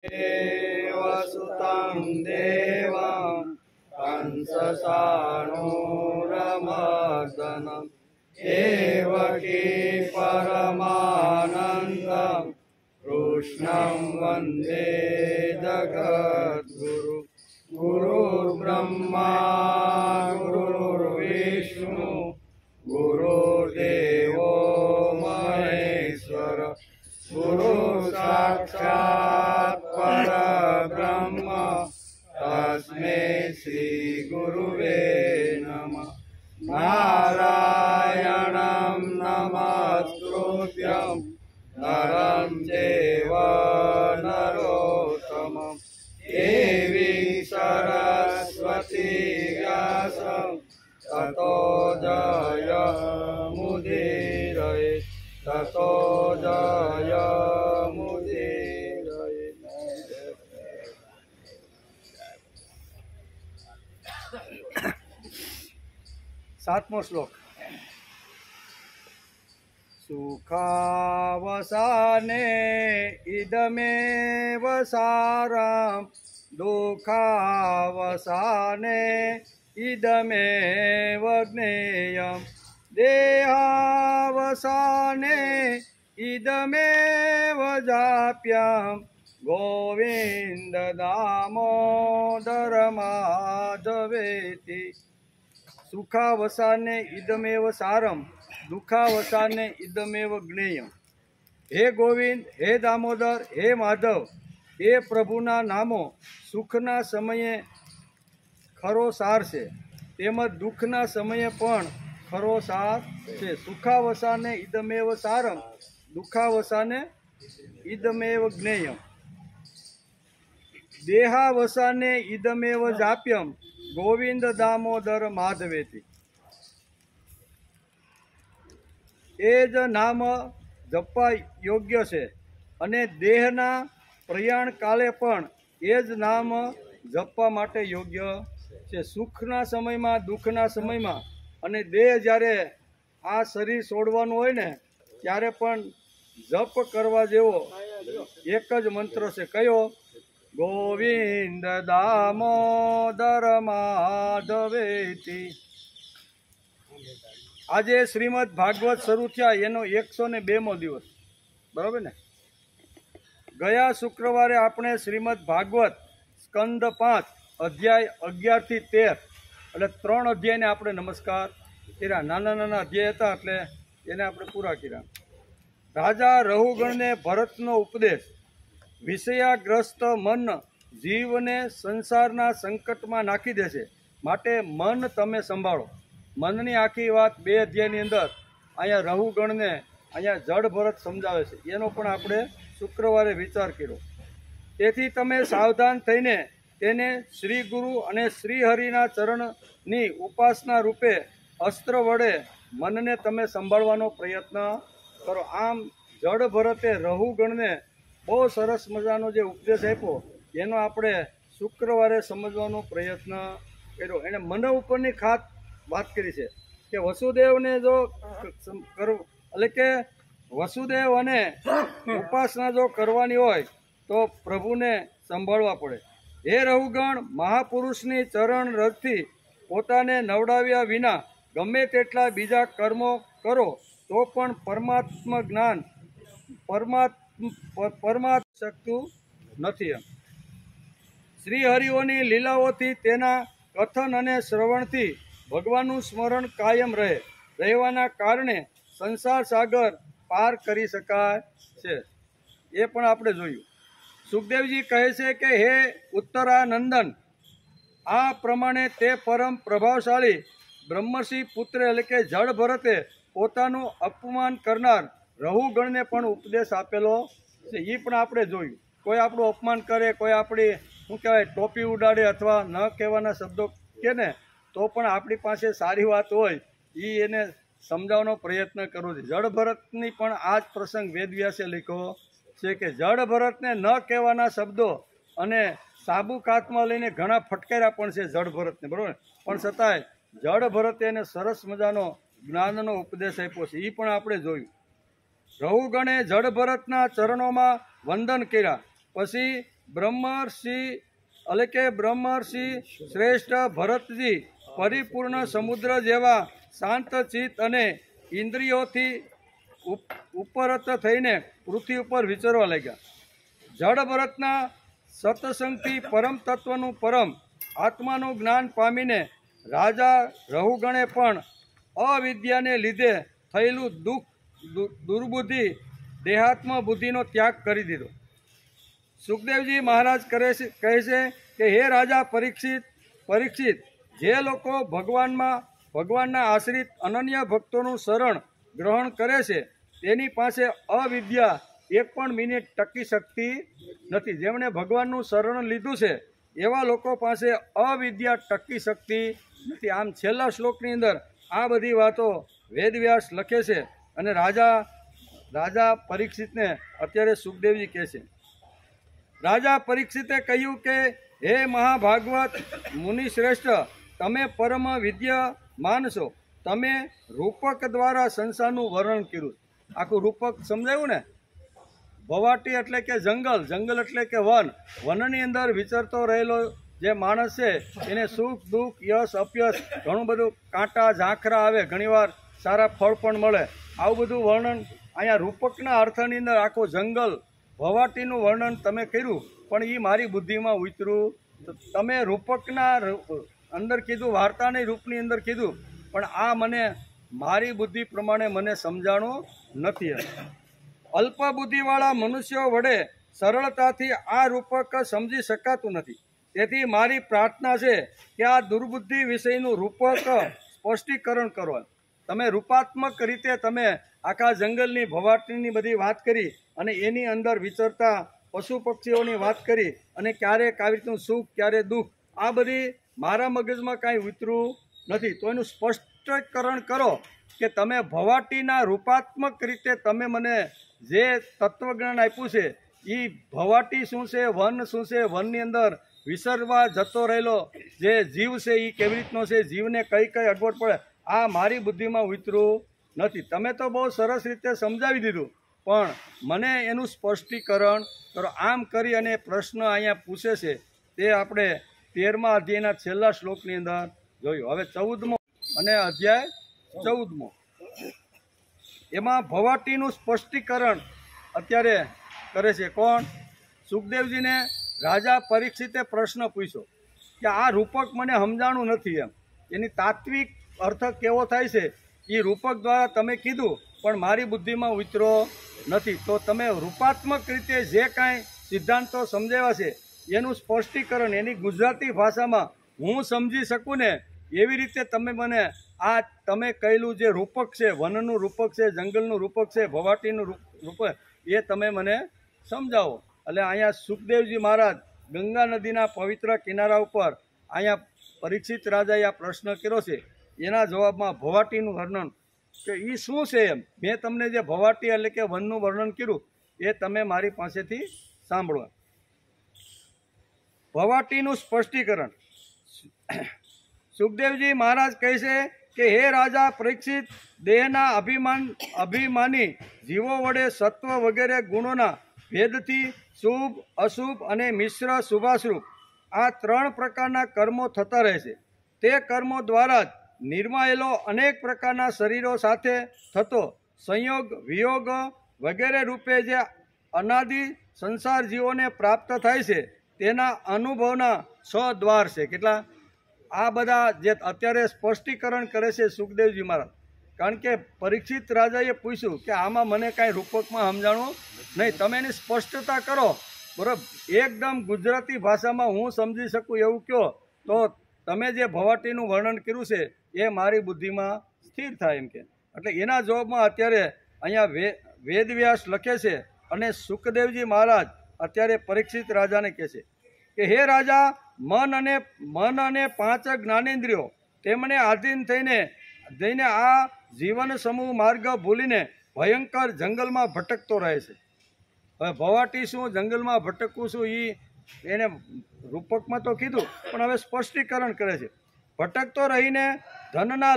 वसुतं देवं कंसचाणूरमर्दनं देवकी परमानन्दं कृष्णं वन्दे जगद्गुरु। गुरुर्ब्रह्मा गुरुर्विष्णु गुरुर्देवो महेश्वर गुरु साक्षात् परब्रह्म तस्मै श्री गुरुवे नमः। नारायणं नमस्कृत्यं नरं चैव नरोत्तमं देवीं सरस्वती व्यासं ततो जयमुदीरये ततो जयमुदीरये। सातमो श्लोक। सुखावसाने इदमेव सारं दुःखावसाने इदमेव ज्ञेयं देहावसाने इदमेव जाप्यं गोविन्द दामोदर माधवेति। सुखावसाने इदमेव सारम दुखावसाने इदमेव ज्ञेयम। हे गोविंद, हे दामोदर, हे माधव, हे प्रभुना नामो सुखना समये खरो सार छे તેમજ દુઃખના સમયે પણ ખરો સાર છે। સુખાવસાને ઇદમેવ સારમ દુઃખાવસાને ઇદમેવ જ્ઞેયમ દેહાવસાને ઇદમેવ જાપ્યમ ગોવિંદ દામોદર માધવેતિ। એ જ નામ જપવા યોગ્ય છે અને દેહના પ્રયાણ કાલે પણ એ જ નામ જપવા માટે યોગ્ય છે। સુખના સમયમાં દુઃખના સમયમાં અને દેહ જ્યારે આ શરીર છોડવાનું હોય ને ત્યારે પણ જપ કરવા જેવો એક જ મંત્ર છે। કયો? ગોવિંદ દામોદર માધવેતિ। આજે શ્રીમદ ભાગવત શરૂ થયા એનો 102મો દિવસ, બરાબર ને? ગયા શુક્રવારે આપણે શ્રીમદ ભાગવત સ્કંદ 5 અધ્યાય 11 થી 13 એટલે 3 અધ્યાયને આપણે નમસ્કાર કર્યા। નાના નાના અધ્યાય હતા એટલે એને આપણે પૂરા કર્યા। રાજા રહુગણને ભરતનો ઉપદેશ। વિષયાગ્રસ્ત મન જીવને સંસારના સંકટમાં નાખી દેશે, માટે મન તમે સંભાળો। મનની આખી વાત 2 અધ્યાયની અંદર અહીંયા રહુગણને અહીંયા જડ ભરત સમજાવે છે, એનો પણ આપણે શુક્રવારે વિચાર કર્યો। તેથી તમે સાવધાન થઈને તેને શ્રી ગુરુ અને શ્રી હરિના ચરણની ઉપાસના રૂપે અસ્ત્ર વડે મનને તમે સંભાળવાનો પ્રયત્ન કરો। આમ જડ ભરતે રહુગણને બહુ સરસ મજાનો જે ઉપદેશ આપ્યો એનો આપણે શુક્રવારે સમજવાનો પ્રયત્ન કર્યો। એણે મન ઉપરની ખાસ વાત કરી છે કે વસુદેવને જો એટલે કે વસુદેવ અને ઉપાસના જો કરવાની હોય તો પ્રભુને સંભાળવા પડે। હે રહુગણ, મહાપુરુષની ચરણ રજથી પોતાને નવડાવ્યા વિના ગમે તેટલા બીજા કર્મો કરો તો પણ પરમાત્મા જ્ઞાન શકતું નથી। શ્રી હરિઓની લીલાઓથી તેના કથન અને શ્રવણથી ભગવાનનું સ્મરણ કાયમ રહેવાના કારણે સંસાર સાગર પાર કરી શકાય છે। એ પણ આપણે જોયું। સુખદેવજી કહે છે કે હે ઉત્તરાનંદન, આ પ્રમાણે તે પરમ પ્રભાવશાળી બ્રહ્મર્ષિ પુત્ર એટલે કે જડ ભરતે પોતાનું અપમાન કરનાર રહુગણને પણ ઉપદેશ આપેલો છે। એ પણ આપણે જોયું। કોઈ આપણું અપમાન કરે, કોઈ આપણી શું કહેવાય ટોપી ઉડાડે અથવા ન કહેવાના શબ્દો કહે ને તો પણ આપણી પાસે સારી વાત હોય એ એને સમજાવવાનો પ્રયત્ન કરવો છે। જડ ભરતની પણ આ જ પ્રસંગ વેદવ્યાસે લખ્યો છે કે જડ ભરતને ન કહેવાના શબ્દો અને સાબુક હાથમાં લઈને ઘણા ફટકાર્યા પણ છે જડ ભરતને, બરાબર? પણ છતાંય જડ ભરતે એને સરસ મજાનો જ્ઞાનનો ઉપદેશ આપ્યો છે, એ પણ આપણે જોયું। રહુગણે જડ ભરતના ચરણોમાં વંદન કર્યા, પછી બ્રહ્મર્ષિ એટલે કે બ્રહ્મર્ષિ શ્રેષ્ઠ ભરતજી પરિપૂર્ણ સમુદ્ર જેવા શાંત ચિત્ત અને ઇન્દ્રિયોથી ઉપરત થઈને પૃથ્વી ઉપર વિચરવા લાગ્યા. જડ ભરતના સત્સંગથી પરમ તત્વનું પરમ આત્માનું જ્ઞાન પામીને રાજા રહુગણે પણ અવિદ્યાને લીધે થયેલું દુર્બુદ્ધિ દેહાત્મ બુદ્ધિનો ત્યાગ કરી દીધો. સુખદેવજી મહારાજ કહે છે કે હે રાજા પરીક્ષિત, જે લોકો ભગવાનના આશ્રિત અનન્ય ભક્તોનું શરણ ગ્રહણ કરે છે તેની પાસે અવિદ્યા એક પણ મિનિટ ટકી શકતી નથી. જેમણે ભગવાનનું શરણ લીધું છે એવા લોકો પાસે અવિદ્યા ટકી શકતી નથી. આમ છેલ્લા શ્લોકની અંદર આ બધી વાતો વેદવ્યાસ લખે છે અને રાજા પરીક્ષિતને અત્યારે સુખદેવજી કહે છે. રાજા પરીક્ષિતે કહ્યું કે હે મહાભાગવત મુનિશ્રેષ્ઠ, તમે પરમ વિદ્યમાન છો. તમે રૂપક દ્વારા સંસારનું વર્ણન કર્યું. આખું રૂપક સમજાયું ને. ભવાટી એટલે કે જંગલ એટલે કે વનની અંદર વિચરતો રહેલો જે માણસ છે એને સુખ દુઃખ યશ અપયશ ઘણું બધું કાંટા ઝાંખરા આવે, ઘણીવાર સારા ફળ પણ મળે. આવું બધું વર્ણન અહીંયા રૂપકના અર્થની અંદર આખું જંગલ ભવાટીનું વર્ણન તમે કર્યું, પણ એ મારી બુદ્ધિમાં ઉતર્યું. તમે રૂપકના અંદર કીધું, વાર્તાની રૂપની અંદર કીધું, પણ આ મને મારી બુદ્ધિ પ્રમાણે મને સમજાણું નથી. અલ્પ બુદ્ધિવાળા મનુષ્યો વડે સરળતાથી આ રૂપક સમજી શકાતું નથી. તેથી મારી પ્રાર્થના છે કે આ દુર્બુદ્ધિ વિષયનું રૂપક સ્પષ્ટીકરણ કરો. તમે રૂપાત્મક રીતે તમે આખા જંગલની ભવાટીની બધી વાત કરી અને એની અંદર વિચરતા પશુ પક્ષીઓની વાત કરી અને ક્યારેક આવી રીતનું સુખ ક્યારે દુઃખ, આ બધી મારા મગજમાં કાંઈ ઉતરું નથી. તો એનું સ્પષ્ટીકરણ કરો કે તમે ભવાટીના રૂપાત્મક રીતે તમે મને જે તત્વજ્ઞાન આપ્યું છે એ ભવાટી શું છે, વન શું છે, વનની અંદર વિસરવા જતો રહેલો જે જીવ છે એ કેવી રીતનો છે, જીવને કઈ અગવડ પડે, આ મારી બુદ્ધિમાં ઉતરું નથી. તમે તો બહુ સરસ રીતે સમજાવી દીધું, પણ મને એનું સ્પષ્ટીકરણ કરો. આમ કરી અને પ્રશ્ન અહીંયા પૂછે છે તે આપણે 13મા અધ્યાયના છેલ્લા શ્લોકની અંદર જોયું. હવે 14મો અને અધ્યાય 14મો, એમાં ભવાટીનું સ્પષ્ટીકરણ અત્યારે કરે છે. કોણ? સુખદેવજીને રાજા પરીક્ષિતે પ્રશ્ન પૂછ્યો કે આ રૂપક મને સમજાણું નથી, એની તાત્વિક અર્થ કેવો થાય છે એ રૂપક દ્વારા તમે કીધું, પણ મારી બુદ્ધિમાં ઉતરો નથી. તો તમે રૂપાત્મક રીતે જે કાંઈ સિદ્ધાંતો સમજાવ્યા છે એનું સ્પષ્ટીકરણ એની ગુજરાતી ભાષામાં હું સમજી શકું ને એવી રીતે તમે મને આ તમે કહેલું જે રૂપક છે, વનનું રૂપક છે, જંગલનું રૂપક છે, ભવાટીનું રૂપક, એ તમે મને સમજાવો. એટલે અહીંયા સુખદેવજી મહારાજ ગંગા નદીના પવિત્ર કિનારા ઉપર અહીંયા પરીક્ષિત રાજાએ આ પ્રશ્ન કર્યો છે. એના જવાબમાં ભવાટીનું વર્ણન કે એ શું છે એમ મેં તમને જે ભવાટી એટલે કે વનનું વર્ણન કર્યું એ તમે મારી પાસેથી સાંભળો. ભવાટીનું સ્પષ્ટીકરણ. સુખદેવજી મહારાજ કહે છે કે હે રાજા પરીક્ષિત, દેહના અભિમાની જીવો વડે સત્વ વગેરે ગુણોના ભેદથી શુભ અશુભ અને મિશ્ર શુભાશુભ આ 3 પ્રકારના કર્મો થતા રહે છે. તે કર્મો દ્વારા જ નિર્માયેલો અનેક પ્રકારના શરીરો સાથે થતો સંયોગ વિયોગ વગેરે રૂપે જે અનાદિ સંસાર જીવોને પ્રાપ્ત થાય છે તેના અનુભવના 6 દ્વાર છે. કેટલા? આ બધા જે અત્યારે સ્પષ્ટીકરણ કરે છે સુખદેવજી મહારાજ. કારણ કે પરીક્ષિત રાજાએ પૂછ્યું કે આમાં મને કાંઈ રૂપકમાં સમજાણું નહીં, તમે એની સ્પષ્ટતા કરો. બરાબર, એકદમ ગુજરાતી ભાષામાં હું સમજી શકું એવું કહો તો તમે જે ભવાટીનું વર્ણન કર્યું છે એ મારી બુદ્ધિમાં સ્થિર થાય એમ કે. એટલે એના જવાબમાં અત્યારે અહીંયા વેદવ્યાસ લખે છે અને સુખદેવજી મહારાજ અત્યારે પરીક્ષિત રાજાને કહે છે કે હે રાજા, મન અને 5 જ્ઞાનેન્દ્રિયો તેમને આધીન થઈને આ જીવન સમૂહ માર્ગ ભૂલીને ભયંકર જંગલમાં ભટકતો રહે છે. હવે ભવાટી શું, જંગલમાં ભટકવું શું, એને રૂપકમાં તો કીધું, પણ હવે સ્પષ્ટીકરણ કરે છે. ભટકતો રહીને ધનના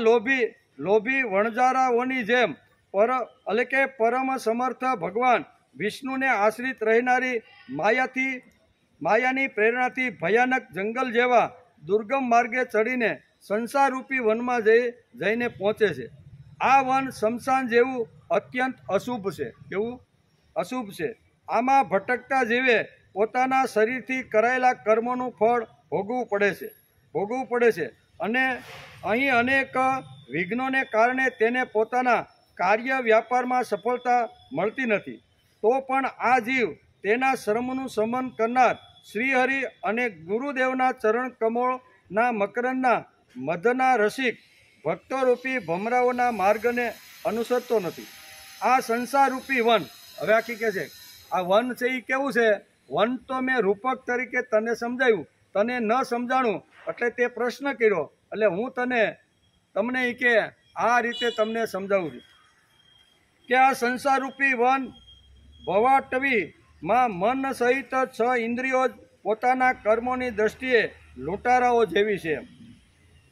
લોભી વણજારાઓની જેમ એટલે કે પરમ સમર્થ ભગવાન વિષ્ણુને આશ્રિત રહેનારી માયાની પ્રેરણાથી ભયાનક જંગલ જેવા દુર્ગમ માર્ગે ચડીને સંસારરૂપી વનમાં જઈને પહોંચે છે। આ વન શમશાન જેવું અત્યંત અશુભ છે। કેવું અશુભ છે? આમાં ભટકતા જીવે પોતાના શરીરથી કરાયેલા કર્મોનું ફળ ભોગવવું પડે છે અને અહીં અનેક વિઘ્નોને કારણે તેને પોતાના કાર્ય વ્યાપારમાં સફળતા મળતી નથી। તો પણ આ જીવ તેના શ્રમનું શમન કરનાર શ્રીહરિ અને ગુરુદેવના ચરણ કમળના મકરંદના મધના રસિક ભક્તોરૂપી ભમરાઓના માર્ગને અનુસરતો નથી। આ સંસારરૂપી વન, હવે આખી કહે છે આ વન છે એ કેવું છે? વન તો મેં રૂપક તરીકે તને સમજાવ્યું, તને ન સમજાણું એટલે તે પ્રશ્ન કર્યો, એટલે હું તમને એ કે આ રીતે તમને સમજાવું છું કે આ સંસારરૂપી વન ભવાટવીમાં મન સહિત 6 ઇન્દ્રિયો પોતાના કર્મોની દ્રષ્ટિએ લૂંટારાઓ જેવી છે।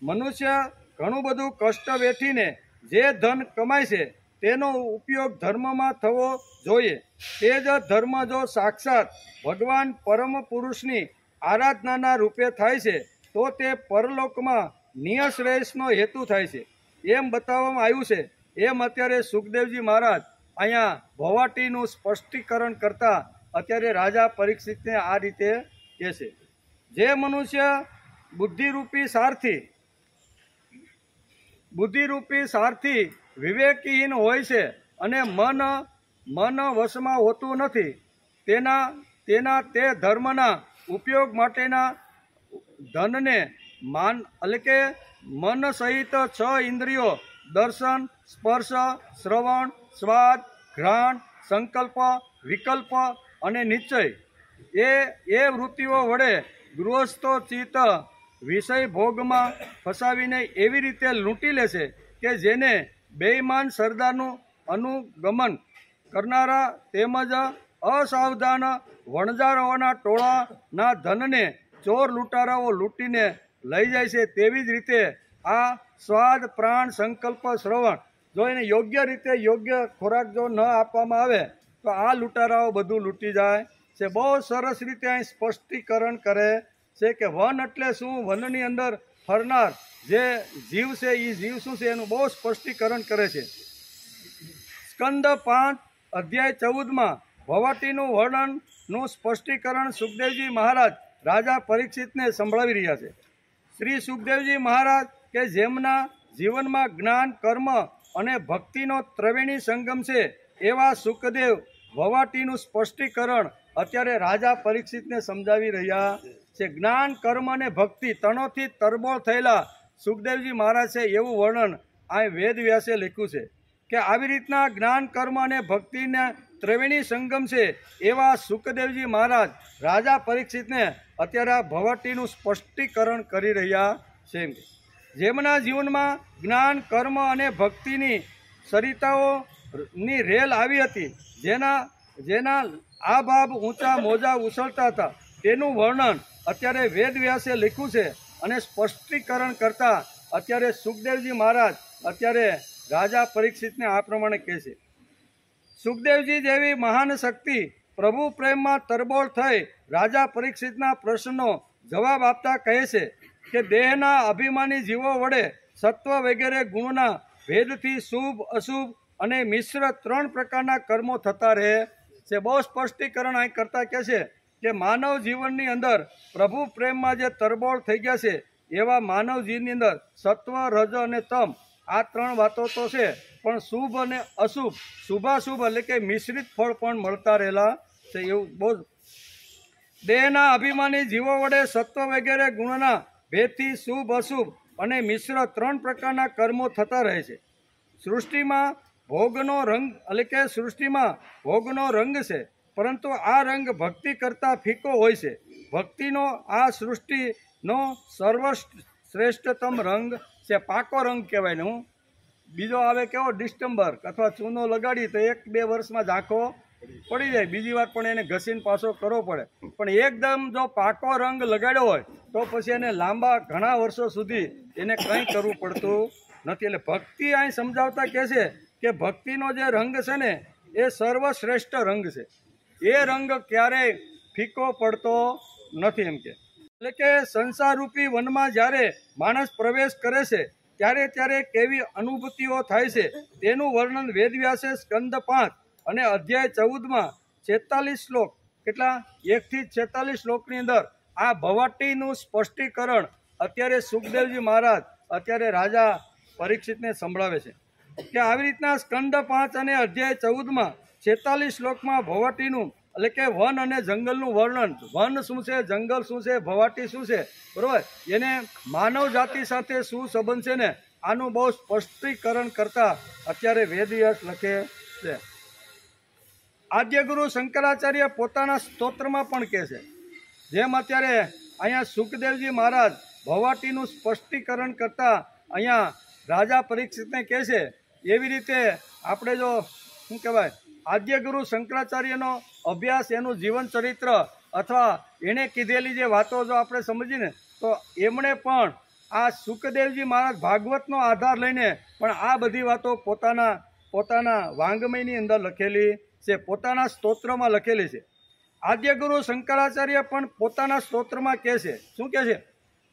મનુષ્ય ઘણું બધું કષ્ટ વેઠીને જે ધન કમાય છે તેનો ઉપયોગ ધર્મમાં થવો જોઈએ। તે જ ધર્મ જો સાક્ષાત ભગવાન પરમ પુરુષની આરાધનાના રૂપે થાય છે તો તે પરલોકમાં નિયશ્રેયસનો હેતુ થાય છે એમ બતાવવામાં આવ્યું છે। એમ અત્યારે સુખદેવજી મહારાજ અહીંયા ભવાટીનું સ્પષ્ટીકરણ કરતા અત્યારે રાજા પરીક્ષિતને આ રીતે કહે છે, જે મનુષ્ય બુદ્ધિરૂપી સારથી વિવેકહીન હોય છે અને મન વશમાં હોતું નથી, તેના તે ધર્મના ઉપયોગ માટેના ધનને મન સહિત 6 ઇન્દ્રિયો દર્શન, સ્પર્શ, શ્રવણ, સ્વાદ, ઘ્રાણ, સંકલ્પ, વિકલ્પ અને નિશ્ચય એ વૃત્તિઓ વડે ગૃહસ્થો ચિત્ત વિષય ભોગમાં ફસાવીને એવી રીતે લૂંટી લે છે કે જેને બેઈમાન સરદારનું અનુગમન કરનારા તેમજ અસાવધાન વણજારાઓના ટોળાના ધનને ચોર લૂંટારાઓ લૂંટીને લઈ જાય છે, તેવી જ રીતે આ સ્વાદ, પ્રાણ, સંકલ્પ, શ્રવણ જો એને યોગ્ય રીતે યોગ્ય ખોરાક જો ન આપવામાં આવે તો આ લૂંટારાઓ બધું લૂંટી જાય છે। બહુ સરસ રીતે અહીં સ્પષ્ટીકરણ કરે છે કે વન એટલે શું, વનની અંદર ફરનાર જે જીવ છે એ જીવ શું છે એનું બહુ સ્પષ્ટીકરણ કરે છે। સ્કંદ 5 અધ્યાય 14માં ભવાટીનું વર્ણનનું સ્પષ્ટીકરણ સુખદેવજી મહારાજ રાજા પરીક્ષિતને સંભળાવી રહ્યા છે। શ્રી સુખદેવજી મહારાજ કે જેમના જીવનમાં જ્ઞાન, કર્મ અને ભક્તિનો ત્રિવેણી સંગમ છે એવા સુખદેવ ભવાટીનું સ્પષ્ટીકરણ અત્યારે રાજા પરીક્ષિતને સમજાવી રહ્યા છે। જ્ઞાન, કર્મ અને ભક્તિ ત્રણોથી તરબોળ થયેલા સુખદેવજી મહારાજ છે એવું વર્ણન આ વેદ વ્યાસે લખ્યું છે કે આવી રીતના જ્ઞાન, કર્મ અને ભક્તિના ત્રિવેણી સંગમ છે એવા સુખદેવજી મહારાજ રાજા પરીક્ષિતને અત્યારે આ ભવાટીનું સ્પષ્ટીકરણ કરી રહ્યા છે। જેમના જીવનમાં જ્ઞાન, કર્મ અને ભક્તિની સરિતાઓની રેલ આવી હતી, જેના આ ભાવ ઊંચા મોજા ઉછળતા હતા, તેનું વર્ણન અત્યારે વેદ વ્યાસે લખ્યું છે અને સ્પષ્ટીકરણ કરતા અત્યારે સુખદેવજી મહારાજ અત્યારે રાજા પરીક્ષિતને આ પ્રમાણે કહે છે। સુખદેવજી જેવી મહાન શક્તિ પ્રભુ પ્રેમમાં તરબોળ થઈ રાજા પરીક્ષિતના પ્રશ્નનો જવાબ આપતા કહે છે કે દેહના અભિમાની જીવો વડે સત્વ વગેરે ગુણોના ભેદથી શુભ, અશુભ અને મિશ્ર 3 પ્રકારના કર્મો થતા રહે છે। બહુ સ્પષ્ટીકરણ અહીં કરતા કહે છે કે માનવ જીવનની અંદર પ્રભુ પ્રેમમાં જે તરબોળ થઈ ગયા છે એવા માનવ જીવનની અંદર સત્વ, રજ અને તમ આ 3 વાતો તો છે, પણ શુભ અને અશુભ, શુભાશુભ એટલે કે મિશ્રિત ફળ પણ મળતા રહેલા છે એવું બહુ। દેહના અભિમાની જીવો વડે સત્વ વગેરે ગુણના ભેદથી શુભ, અશુભ અને મિશ્ર 3 પ્રકારના કર્મો થતા રહે છે। સૃષ્ટિમાં ભોગનો રંગ એટલે કે સૃષ્ટિમાં ભોગનો રંગ છે, પરંતુ આ રંગ ભક્તિ કરતાં ફીકો હોય છે। ભક્તિનો આ સૃષ્ટિનો સર્વશ્રેષ્ઠતમ રંગ છે, પાકો રંગ કહેવાય ને। બીજો આવે કેવો ડિસ્ટમ્બર અથવા ચૂનો લગાડી તો 1-2 વર્ષમાં ઝાંખો પડી જાય, બીજી વાર પણ એને ઘસીને પાછો કરવો પડે, પણ એકદમ જો પાકો રંગ લગાડ્યો હોય તો પછી એને લાંબા ઘણા વર્ષો સુધી એને કંઈ કરવું પડતું નથી। એટલે ભક્તિ અહીં સમજાવતા કહે છે કે ભક્તિનો જે રંગ છે ને એ સર્વશ્રેષ્ઠ રંગ છે, એ રંગ ક્યારેય ફીકો પડતો નથી એમ કે. એટલે કે સંસારરૂપી વનમાં જ્યારે માણસ પ્રવેશ કરે છે ત્યારે ત્યારે કેવી અનુભૂતિઓ થાય છે તેનું વર્ણન વેદવ્યાસે સ્કંદ 5 અને અધ્યાય 14માં 46 શ્લોક, કેટલા 1 થી 46 શ્લોકની અંદર આ ભવાટીનું સ્પષ્ટીકરણ અત્યારે સુખદેવજી મહારાજ અત્યારે રાજા પરીક્ષિતને સંભળાવે છે કે આવી રીતના સ્કંદ 5 અને અધ્યાય 14માં 46 શ્લોકમાં ભવાટીનું એટલે કે વન અને જંગલનું વર્ણન, વન શું છે, જંગલ શું છે, ભવાટી શું છે, બરોબર, એને માનવ જાતિ સાથે શું સંબંધ છે ને આનું બહુ સ્પષ્ટીકરણ કરતા અત્યારે વેદવ્યાસ લખે છે. આદ્યગુરુ શંકરાચાર્ય પોતાના સ્તોત્રમાં પણ કહે છે, જેમ અત્યારે અહીંયા સુખદેવજી મહારાજ ભવાટીનું સ્પષ્ટીકરણ કરતા અહીંયા રાજા પરીક્ષિતને કહે છે, એવી રીતે આપણે જો શું કહેવાય આદ્યગુરુ શંકરાચાર્યનો અભ્યાસ, એનું જીવન ચરિત્ર અથવા એણે કીધેલી જે વાતો જો આપણે સમજીને તો એમણે પણ આ સુખદેવજી મહારાજ ભાગવતનો આધાર લઈને પણ આ બધી વાતો પોતાના વાંગમયની અંદર લખેલી છે, પોતાના સ્તોત્રમાં લખેલી છે. આદ્યગુરુ શંકરાચાર્ય પણ પોતાના સ્તોત્રમાં કહે છે, શું કહે છે?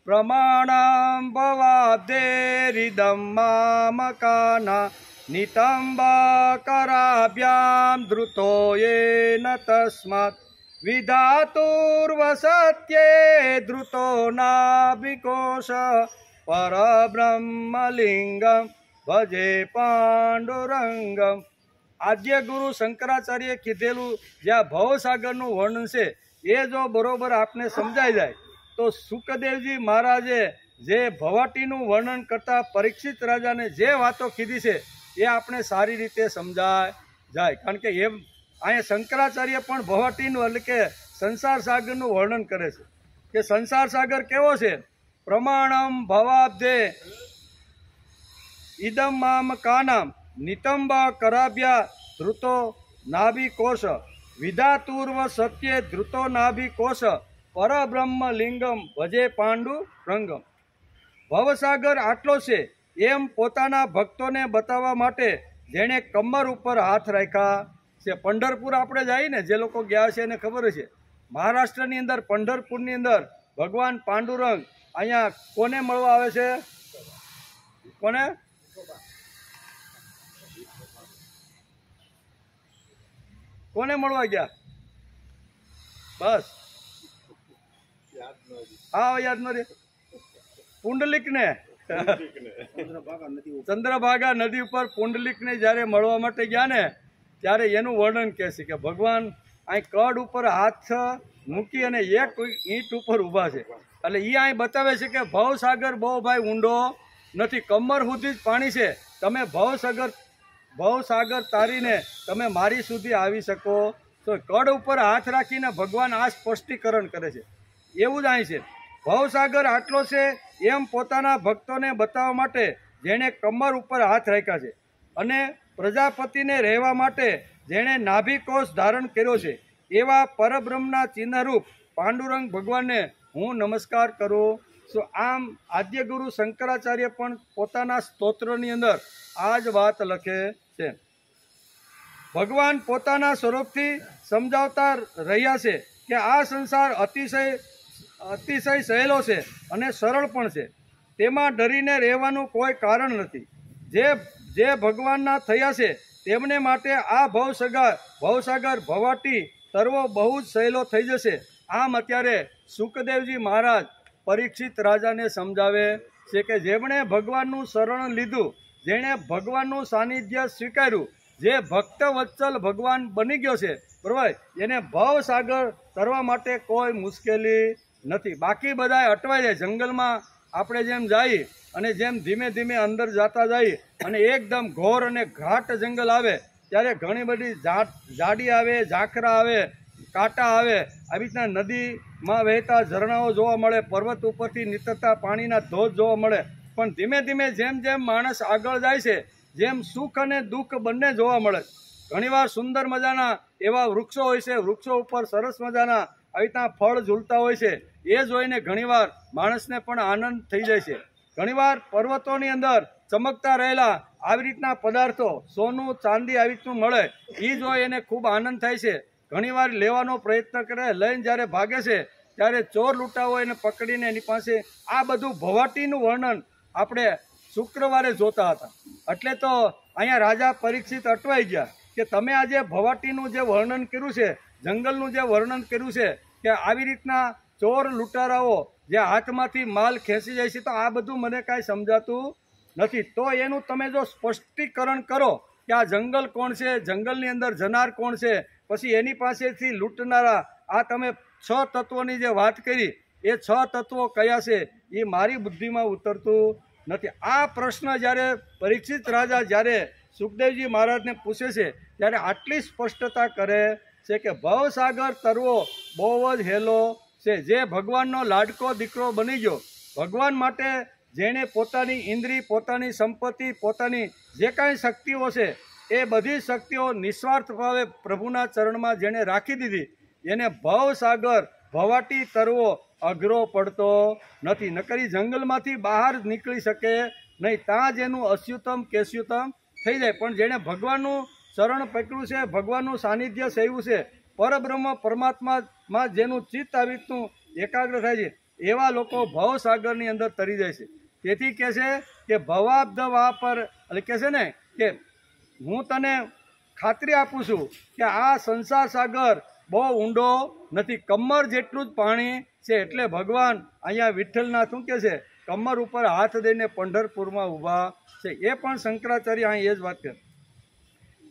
પ્રમાણમ ભવાબ્ધેરિદમ મામકાના નિતંબા કરાભ્યામ ધૃતો યેન તસ્માત વિધાતુર્વસત્યે ધૃતો નાભિકોશ પરબ્રહ્મલિંગમ ભજે પાંડુરંગમ. આદ્યગુરુ શંકરાચાર્યએ કીધેલું જે આ ભવસાગરનું વર્ણન છે એ જો બરોબર આપને સમજાઈ જાય તો સુખદેવજી મહારાજે જે ભવાટીનું વર્ણન કરતા પરીક્ષિત રાજાને જે વાતો કીધી છે એ આપણે સારી રીતે સમજાય જાય. કારણ કે એમ અહીંયા શંકરાચાર્ય પણ ભવાટીનું એટલે કે સંસાર સાગરનું વર્ણન કરે છે કે સંસાર સાગર કેવો છે? પ્રમાણમ ભવાબ્ધે ઇદમ મામ કાનામ નિતંબા કરાભ્યા ધૃતો નાભિકોશ વિધાતુર્વ સત્યે ધૃતો નાભિકોશ પરબ્રહ્મ લિંગમ ભજે પાંડુ રંગમ. ભવસાગર આટલો છે એમ પોતાના ભક્તોને બતાવવા માટે જેણે કમર ઉપર હાથ રાખ્યા છે. પંઢરપુર આપણે જઈએ ને, જે લોકો ગયા છે એને ખબર છે, મહારાષ્ટ્રની અંદર પંઢરપુરની અંદર ભગવાન પાંડુરંગ અહીંયા કોને મળવા આવે છે? કોને? કોને મળવા ગયા? બસ હા યાદ ન રે, પુંડલિકને. ચંદ્રભાગા નદી ઉપર પુંડલિકને જ્યારે મળવા માટે ગયા ને ત્યારે એનું વર્ણન કહે છે કે ભગવાન અહીં કડ ઉપર હાથ મૂકી અને એક ઈંટ ઉપર ઊભા છે. એટલે એ અહીં બતાવે છે કે ભવસાગર બહુ ભાઈ ઊંડો નથી, કમર સુધી જ પાણી છે. તમે ભવસાગર તારીને તમે મારી સુધી આવી શકો તો કડ ઉપર હાથ રાખીને ભગવાન આ સ્પષ્ટીકરણ કરે છે. એવું જ અહીં છે, ભવસાગર આટલો છે એમ પોતાના ભક્તોને બતાવવા માટે જેણે કમર ઉપર હાથ રાખ્યા છે અને પ્રજાપતિને રહેવા માટે જેણે નાભિકોશ ધારણ કર્યો છે એવા પરબ્રહ્મના ચિહ્નરૂપ પાંડુરંગ ભગવાનને હું નમસ્કાર કરું છું. આમ આદ્યગુરુ શંકરાચાર્ય પણ પોતાના સ્તોત્રની અંદર આ જ વાત લખે છે. ભગવાન પોતાના સ્વરૂપથી સમજાવતા રહ્યા છે કે આ સંસાર અતિશય સહેલો છે અને સરળ પણ છે, તેમાં ડરીને રહેવાનું કોઈ કારણ નથી. જે ભગવાનના થયા છે તેમને માટે આ ભવસાગર ભવાટી તરવો બહુ જ સહેલો થઈ જશે. આમ અત્યારે સુખદેવજી મહારાજ પરીક્ષિત રાજાને સમજાવે છે કે જેમણે ભગવાનનું શરણ લીધું, જેણે ભગવાનનું સાનિધ્ય સ્વીકાર્યું, જે ભક્ત વત્સલ ભગવાન બની ગયો છે, બરાબર, એને ભવસાગર તરવા માટે કોઈ મુશ્કેલી નથી. બાકી બધા અટવાઈ જાય. જંગલમાં આપણે જેમ જઈએ અને જેમ ધીમે ધીમે અંદર જતા જઈએ અને એકદમ ઘોર અને ઘાટ જંગલ આવે ત્યારે ઘણી બધી ઝાડી આવે, ઝાખરા આવે, કાંટા આવે, આવી રીતના નદીમાં વહેતા ઝરણાઓ જોવા મળે, પર્વત ઉપરથી નીતરતા પાણીના ધોધ જોવા મળે. પણ ધીમે ધીમે જેમ જેમ માણસ આગળ જાય છે જેમ સુખ અને દુઃખ બંને જોવા મળે. ઘણીવાર સુંદર મજાના એવા વૃક્ષો હોય છે, વૃક્ષો ઉપર સરસ મજાના આવી રીતના ફળ ઝૂલતા હોય છે. એ જોઈને ઘણીવાર માણસને પણ આનંદ થઈ જાય છે. ઘણીવાર પર્વતોની અંદર ચમકતા રહેલા આવી રીતના પદાર્થો, સોનું ચાંદી આવી રીતનું મળે, એ જોઈ એને ખૂબ આનંદ થાય છે. ઘણીવાર લેવાનો પ્રયત્ન કરે, લઈને જ્યારે ભાગે છે ત્યારે ચોર લૂંટાવો એને પકડીને એની પાસે આ બધું ભવાટીનું વર્ણન આપણે શુક્રવારે જોતા હતા. એટલે તો અહીંયા રાજા પરીક્ષિત અટવાઈ ગયા કે તમે આજે ભવાટીનું જે વર્ણન કર્યું છે, જંગલનું જે વર્ણન કર્યું છે કે આવી રીતના ચોર લૂંટારાઓ જે હાથમાંથી માલ ખેંચી જાય છે, તો આ બધું મને કાંઈ સમજાતું નથી. તો એનું તમે જો સ્પષ્ટીકરણ કરો કે આ જંગલ કોણ છે, જંગલની અંદર જનાર કોણ છે, પછી એની પાસેથી લૂંટનારા, આ તમે 6 તત્વોની જે વાત કરી એ 6 તત્વો કયા છે એ મારી બુદ્ધિમાં ઉતરતું નથી. આ પ્રશ્ન જ્યારે પરીક્ષિત રાજા જ્યારે સુખદેવજી મહારાજને પૂછે છે ત્યારે આટલી સ્પષ્ટતા કરે છે કે ભવસાગર તરવો બહુ જ હેલો છે. જે ભગવાનનો લાડકો દીકરો બની ગયો, ભગવાન માટે જેણે પોતાની ઇન્દ્રિય, પોતાની સંપત્તિ, પોતાની જે કાંઈ શક્તિઓ છે એ બધી શક્તિઓ નિસ્વાર્થ ભાવે પ્રભુના ચરણમાં જેણે રાખી દીધી, એને ભવસાગર ભવાટી તરવો અઘરો પડતો નથી. નકરી જંગલમાંથી બહાર નીકળી શકે નહીં, ત્યાં જ એનું અસ્યુતમ કેસ્યુતમ થઈ જાય. પણ જેણે ભગવાનનું ચરણ પકડ્યું છે, ભગવાનનું સાનિધ્ય સેવ્યું છે, પરબ્રહ્મ પરમાત્મામાં જેનું ચિત્ત આવી રીતનું એકાગ્ર થાય છે, એવા લોકો ભવસાગરની અંદર તરી જાય છે. તેથી કહે છે કે ભવાબ્ધ વા પર, એટલે કહે છે ને કે હું તને ખાતરી આપું છું કે આ સંસાર સાગર બહુ ઊંડો નથી, કમર જેટલું જ પાણી છે. એટલે ભગવાન અહીંયા વિઠ્ઠલનાથ શું કહે છે, કમર ઉપર હાથ દઈને પંઢરપુરમાં ઊભા છે. એ પણ શંકરાચાર્ય અહીં એ જ વાત કરે.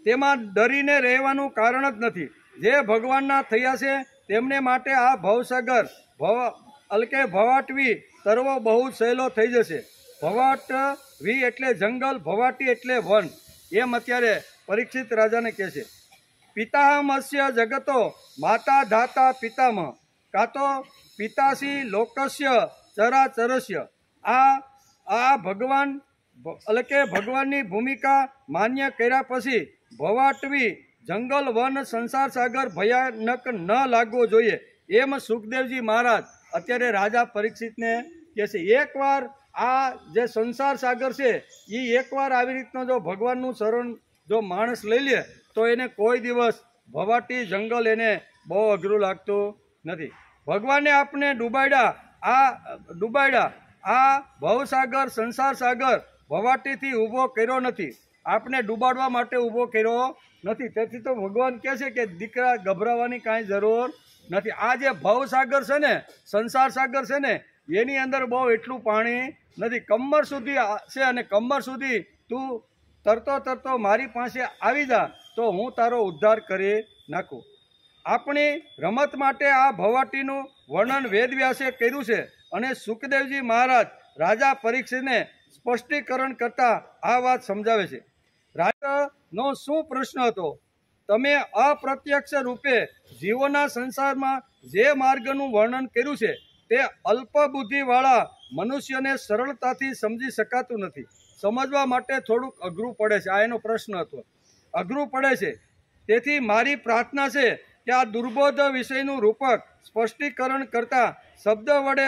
તેમાં ડરીને રહેવાનું કારણ જ નથી. જે ભગવાનના થયા છે તેમને માટે આ ભવસાગર અલકે ભવાટવી તરવો બહુ સહેલો થઈ જશે. ભવાટવી એટલે જંગલ, ભવાટી એટલે વન. એમ અત્યારે પરીક્ષિત રાજાને કહે છે. પિતામસ્ય જગતો માતા ધાતા પિતામહ કાં તો પિતાસી લોકસ્ય ચરાચરસ્ય. આ ભગવાન એટલે કે ભગવાનની ભૂમિકા માન્ય કર્યા પછી ભવાટવી જંગલ, વન, સંસાર સાગર ભયાનક ન લાગવો જોઈએ, એમ સુખદેવજી મહારાજ અત્યારે રાજા પરીક્ષિતને કહે છે. એકવાર આ જે સંસાર સાગર છે એ એકવાર આવી રીતનો જો ભગવાનનું શરણ જો માણસ લઈ લે તો એને કોઈ દિવસ ભવાટી જંગલ એને બહુ અઘરું લાગતું નથી. ભગવાને આપણે ડૂબાડ્યા આ ભવસાગર, સંસાર સાગર ભવાટીથી ઊભો કર્યો નથી, આપણે ડૂબાડવા માટે ઊભો કર્યો નથી. તેથી તો ભગવાન કહે છે કે દીકરા ગભરાવાની કાંઈ જરૂર નથી. આ જે ભવસાગર છે ને, સંસાર સાગર છે ને, એની અંદર બહુ એટલું પાણી નથી, કમર સુધી છે. અને કમર સુધી તું તરતો તરતો મારી પાસે આવી જા તો હું તારો ઉદ્ધાર કરી નાખું. આપણી રમત માટે આ ભવાટીનું વર્ણન વેદવ્યાસે કર્યું છે. અને સુખદેવજી મહારાજ રાજા પરીક્ષિતને સ્પષ્ટીકરણ કરતા આ વાત સમજાવે છે. રાજાનો શું પ્રશ્ન હતો? તમે અપ્રત્યક્ષ રૂપે જીવોના સંસારમાં જે માર્ગનું વર્ણન કર્યું છે તે અલ્પ બુદ્ધિવાળા મનુષ્યને સરળતાથી સમજી શકાતું નથી. સમજવા માટે થોડુંક અઘરું પડે છે. આ એનો પ્રશ્ન હતો, અઘરું પડે છે. તેથી મારી પ્રાર્થના છે કે આ દુર્બોધ વિષયનું રૂપક સ્પષ્ટીકરણ કરતા શબ્દ વડે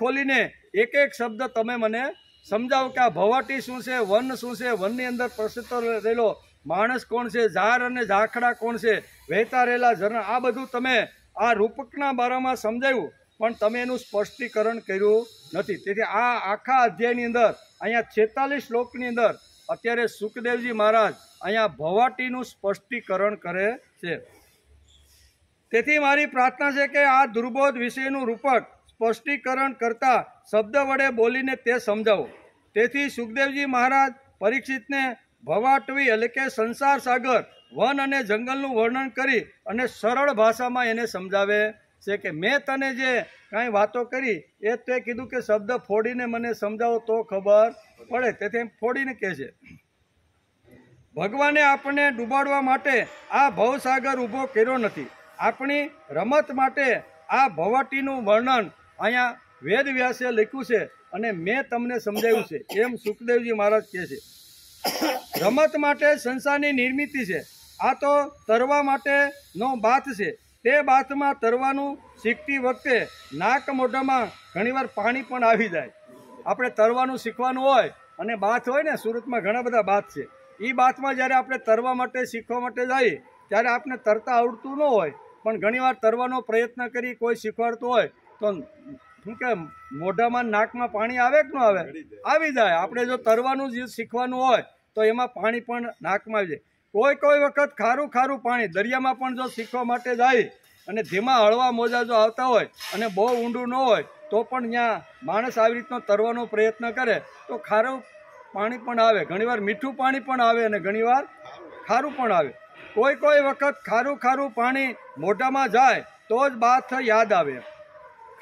ખોલીને એક એક શબ્દ તમે મને સમજાવો કે આ ભવાટી શું છે, વન શું છે, વનની અંદર પ્રસરતો રહેલો માણસ કોણ છે, ઝાર અને ઝાખડા કોણ છે, વહેતા રહેલા ઝરણા, આ બધું તમે આ રૂપકના બારામાં સમજાવ્યું, પણ તમે એનું સ્પષ્ટીકરણ કર્યું નથી. તેથી આ આખા અધ્યાયની અંદર અહીંયા 46 શ્લોકની અંદર અત્યારે સુખદેવજી મહારાજ અહીંયા ભવાટીનું સ્પષ્ટીકરણ કરે છે. તેથી મારી પ્રાર્થના છે કે આ દુર્બોધ વિષયનું રૂપક સ્પષ્ટીકરણ કરતા શબ્દ વડે બોલીને તે સમજાવો. તેથી સુખદેવજી મહારાજ પરીક્ષિતને ભવાટવી એટલે કે સંસાર સાગર, વન અને જંગલનું વર્ણન કરી અને સરળ ભાષામાં એને સમજાવે છે કે મેં તને જે કાંઈ વાતો કરી એ તે કીધું કે શબ્દ ફોડીને મને સમજાવો તો ખબર પડે. તેથી ફોડીને કહે છે. ભગવાને આપણને ડૂબાડવા માટે આ ભવસાગર ઊભો કર્યો નથી, આપણી રમત માટે આ ભવાટીનું વર્ણન અહીંયા વેદવ્યાસે લખ્યું છે અને મેં તમને સમજાવ્યું છે, એમ સુખદેવજી મહારાજ કહે છે. રમત માટે સંસારની નિર્મિતિ છે. આ તો તરવા માટેનો બાથ છે. તે બાથમાં તરવાનું શીખતી વખતે નાક મોઢામાં ઘણીવાર પાણી પણ આવી જાય. આપણે તરવાનું શીખવાનું હોય અને બાથ હોય ને, સુરતમાં ઘણા બધા બાથ છે, એ બાથમાં જ્યારે આપણે તરવા માટે શીખવા માટે જઈએ ત્યારે આપણે તરતા આવડતું ન હોય પણ ઘણીવાર તરવાનો પ્રયત્ન કરી કોઈ શીખવાડતું હોય તો શું કે મોઢામાં નાકમાં પાણી આવે કે ન આવે? આવી જાય. આપણે જો તરવાનું જ શીખવાનું હોય તો એમાં પાણી પણ નાકમાં આવી જાય. કોઈ વખત ખારું ખારું પાણી દરિયામાં પણ જો શીખવા માટે જાય અને ધીમા હળવા મોજા જો આવતા હોય અને બહુ ઊંડું ન હોય તો પણ ત્યાં માણસ આવી રીતનો તરવાનો પ્રયત્ન કરે તો ખારું પાણી પણ આવે, ઘણીવાર મીઠું પાણી પણ આવે અને ઘણીવાર ખારું પણ આવે. કોઈ વખત ખારું ખારું પાણી મોઢામાં જાય તો જ બાથ યાદ આવે.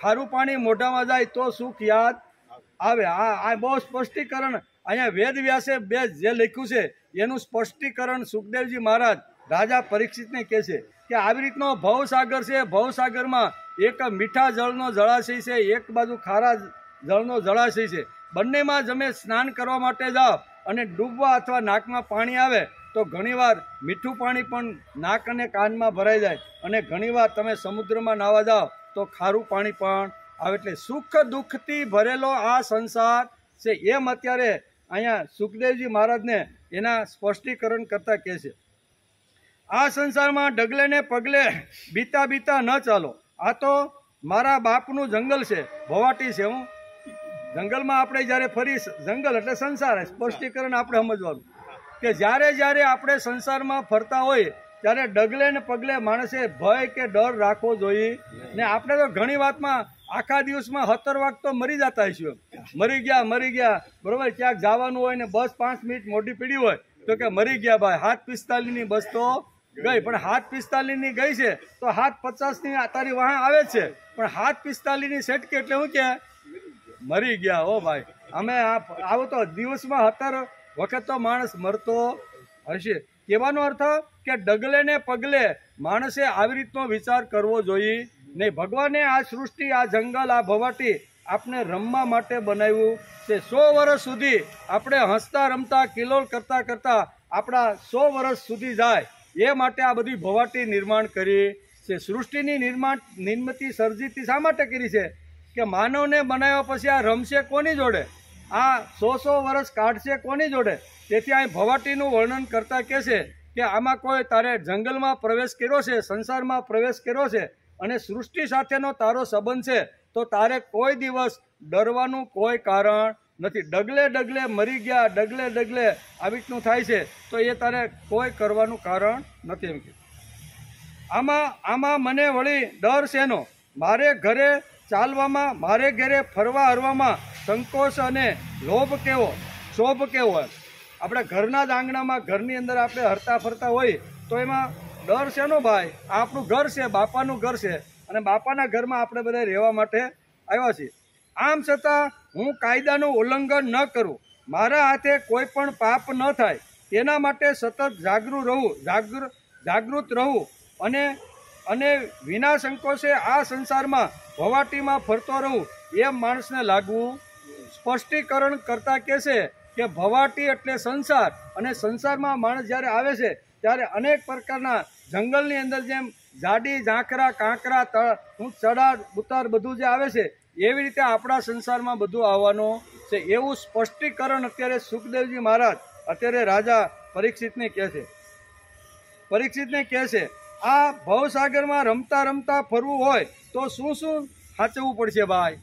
ખારું પાણી મોઢામાં જાય તો સુખ યાદ આવે. આ બહુ સ્પષ્ટીકરણ અહીંયા વેદ વ્યાસે જે લખ્યું છે એનું સ્પષ્ટીકરણ સુખદેવજી મહારાજ રાજા પરીક્ષિતને કહે છે કે આવી રીતનો ભવસાગર છે. ભવસાગરમાં એક મીઠા જળનો જળાશય છે, એક બાજુ ખારા જળનો જળાશય છે. બંનેમાં તમે સ્નાન કરવા માટે જાઓ અને ડૂબવા અથવા નાકમાં પાણી આવે તો ઘણીવાર મીઠું પાણી પણ નાક અને કાનમાં ભરાઈ જાય અને ઘણીવાર તમે સમુદ્રમાં નાહવા જાઓ તો ખારું પાણી પણ આવે. એટલે સુખ દુઃખથી ભરેલો આ સંસાર છે એમ અત્યારે અહીંયા સુખદેવજી મહારાજને એના સ્પષ્ટીકરણ કરતા કહે છે. આ સંસારમાં ડગલે ને પગલે બીતા બીતા ન ચાલો. આ તો મારા બાપનું જંગલ છે, ભવાટી છે. હું જંગલમાં આપણે જ્યારે ફરી, જંગલ એટલે સંસાર, સ્પષ્ટીકરણ આપણે સમજવાનું કે જ્યારે આપણે સંસારમાં ફરતા હોઈએ ત્યારે ડગલે ને પગલે માણસે ભય કે ડર રાખવો જોઈએ ને. આપણે તો ઘણી વાતમાં આખા દિવસમાં 17 વાગ તો મરી જતા હશું, મરી ગયા બરોબર. ક્યાંક જવાનું હોય ને બસ 5 મિનિટ મોટી પીડી હોય તો કે મરી ગયા ભાઈ, 7:45ની બસ તો ગઈ. પણ 7:45ની ગઈ છે તો 7:50ની તારી વાહ આવે છે, પણ 7:45ની સેટકે એટલે શું કે મરી ગયા હો ભાઈ. અમે આવું તો દિવસમાં 17 વખત તો માણસ મરતો હશે. કહેવાનો અર્થ કે ડગલે ને પગલે માણસે આવી રીતનો વિચાર કરવો જોઈએ નહીં. ભગવાને આ સૃષ્ટિ, આ જંગલ, આ ભવાટી આપણે રમવા માટે બનાવ્યું છે. 100 વર્ષ સુધી આપણે હસતા રમતા કિલોલ કરતા કરતા આપણા 100 વર્ષ સુધી જાય એ માટે આ બધી ભવાટી નિર્માણ કરી છે. સૃષ્ટિની નિર્મિતિ સર્જિતી શા માટે કરી છે કે માનવને બનાવ્યા પછી આ રમશે કોની જોડે, આ 100 વર્ષ કાઢશે કોની જોડે. તેથી અહીં ભવાટીનું વર્ણન કરતા કહે છે કે આમાં કોઈ તારે જંગલમાં પ્રવેશ કર્યો છે, સંસારમાં પ્રવેશ કર્યો છે અને સૃષ્ટિ સાથેનો તારો સંબંધ છે તો તારે કોઈ દિવસ ડરવાનું કોઈ કારણ નથી. ડગલે ડગલે મરી ગયા, ડગલે ડગલે આવી રીતનું થાય છે તો એ તારે કોઈ કરવાનું કારણ નથી. એમ કે આમાં મને વળી ડર શેનો? મારે ઘરે ચાલવામાં, મારે ઘરે ફરવા હરવામાં સંકોચ અને લોભ કેવો, શોભ કેવો. આપણે ઘરના જ આંગણામાં, ઘરની અંદર આપણે હરતા ફરતા હોય તો એમાં ડર શેનો ભાઈ? આપણું ઘર છે, બાપાનું ઘર છે અને બાપાના ઘરમાં આપણે બધા રહેવા માટે આવ્યા છીએ. આમ છતાં હું કાયદાનું ઉલ્લંઘન ન કરું, મારા હાથે કોઈ પણ પાપ ન થાય તેના માટે સતત જાગૃત રહું અને વિના સંકોચે આ સંસારમાં ભવાટીમાં ફરતો રહું એમ માણસને લાગવું. સ્પષ્ટીકરણ કરતા કહેશે કે ભવાટી એટલે સંસાર અને સંસારમાં માણસ જ્યારે આવે છે ત્યારે અનેક પ્રકારના જંગલની અંદર જેમ જાડી, ઝાંખરા, કાંકરા, ચડાડ ઉતાર બધું જે આવે છે એવી રીતે આપણા સંસારમાં બધું આવવાનું છે. એવું સ્પષ્ટીકરણ અત્યારે સુખદેવજી મહારાજ અત્યારે રાજા પરીક્ષિતને કહે છે. આ ભવસાગરમાં રમતા રમતા ફરવું હોય તો શું સાચવવું પડશે ભાઈ?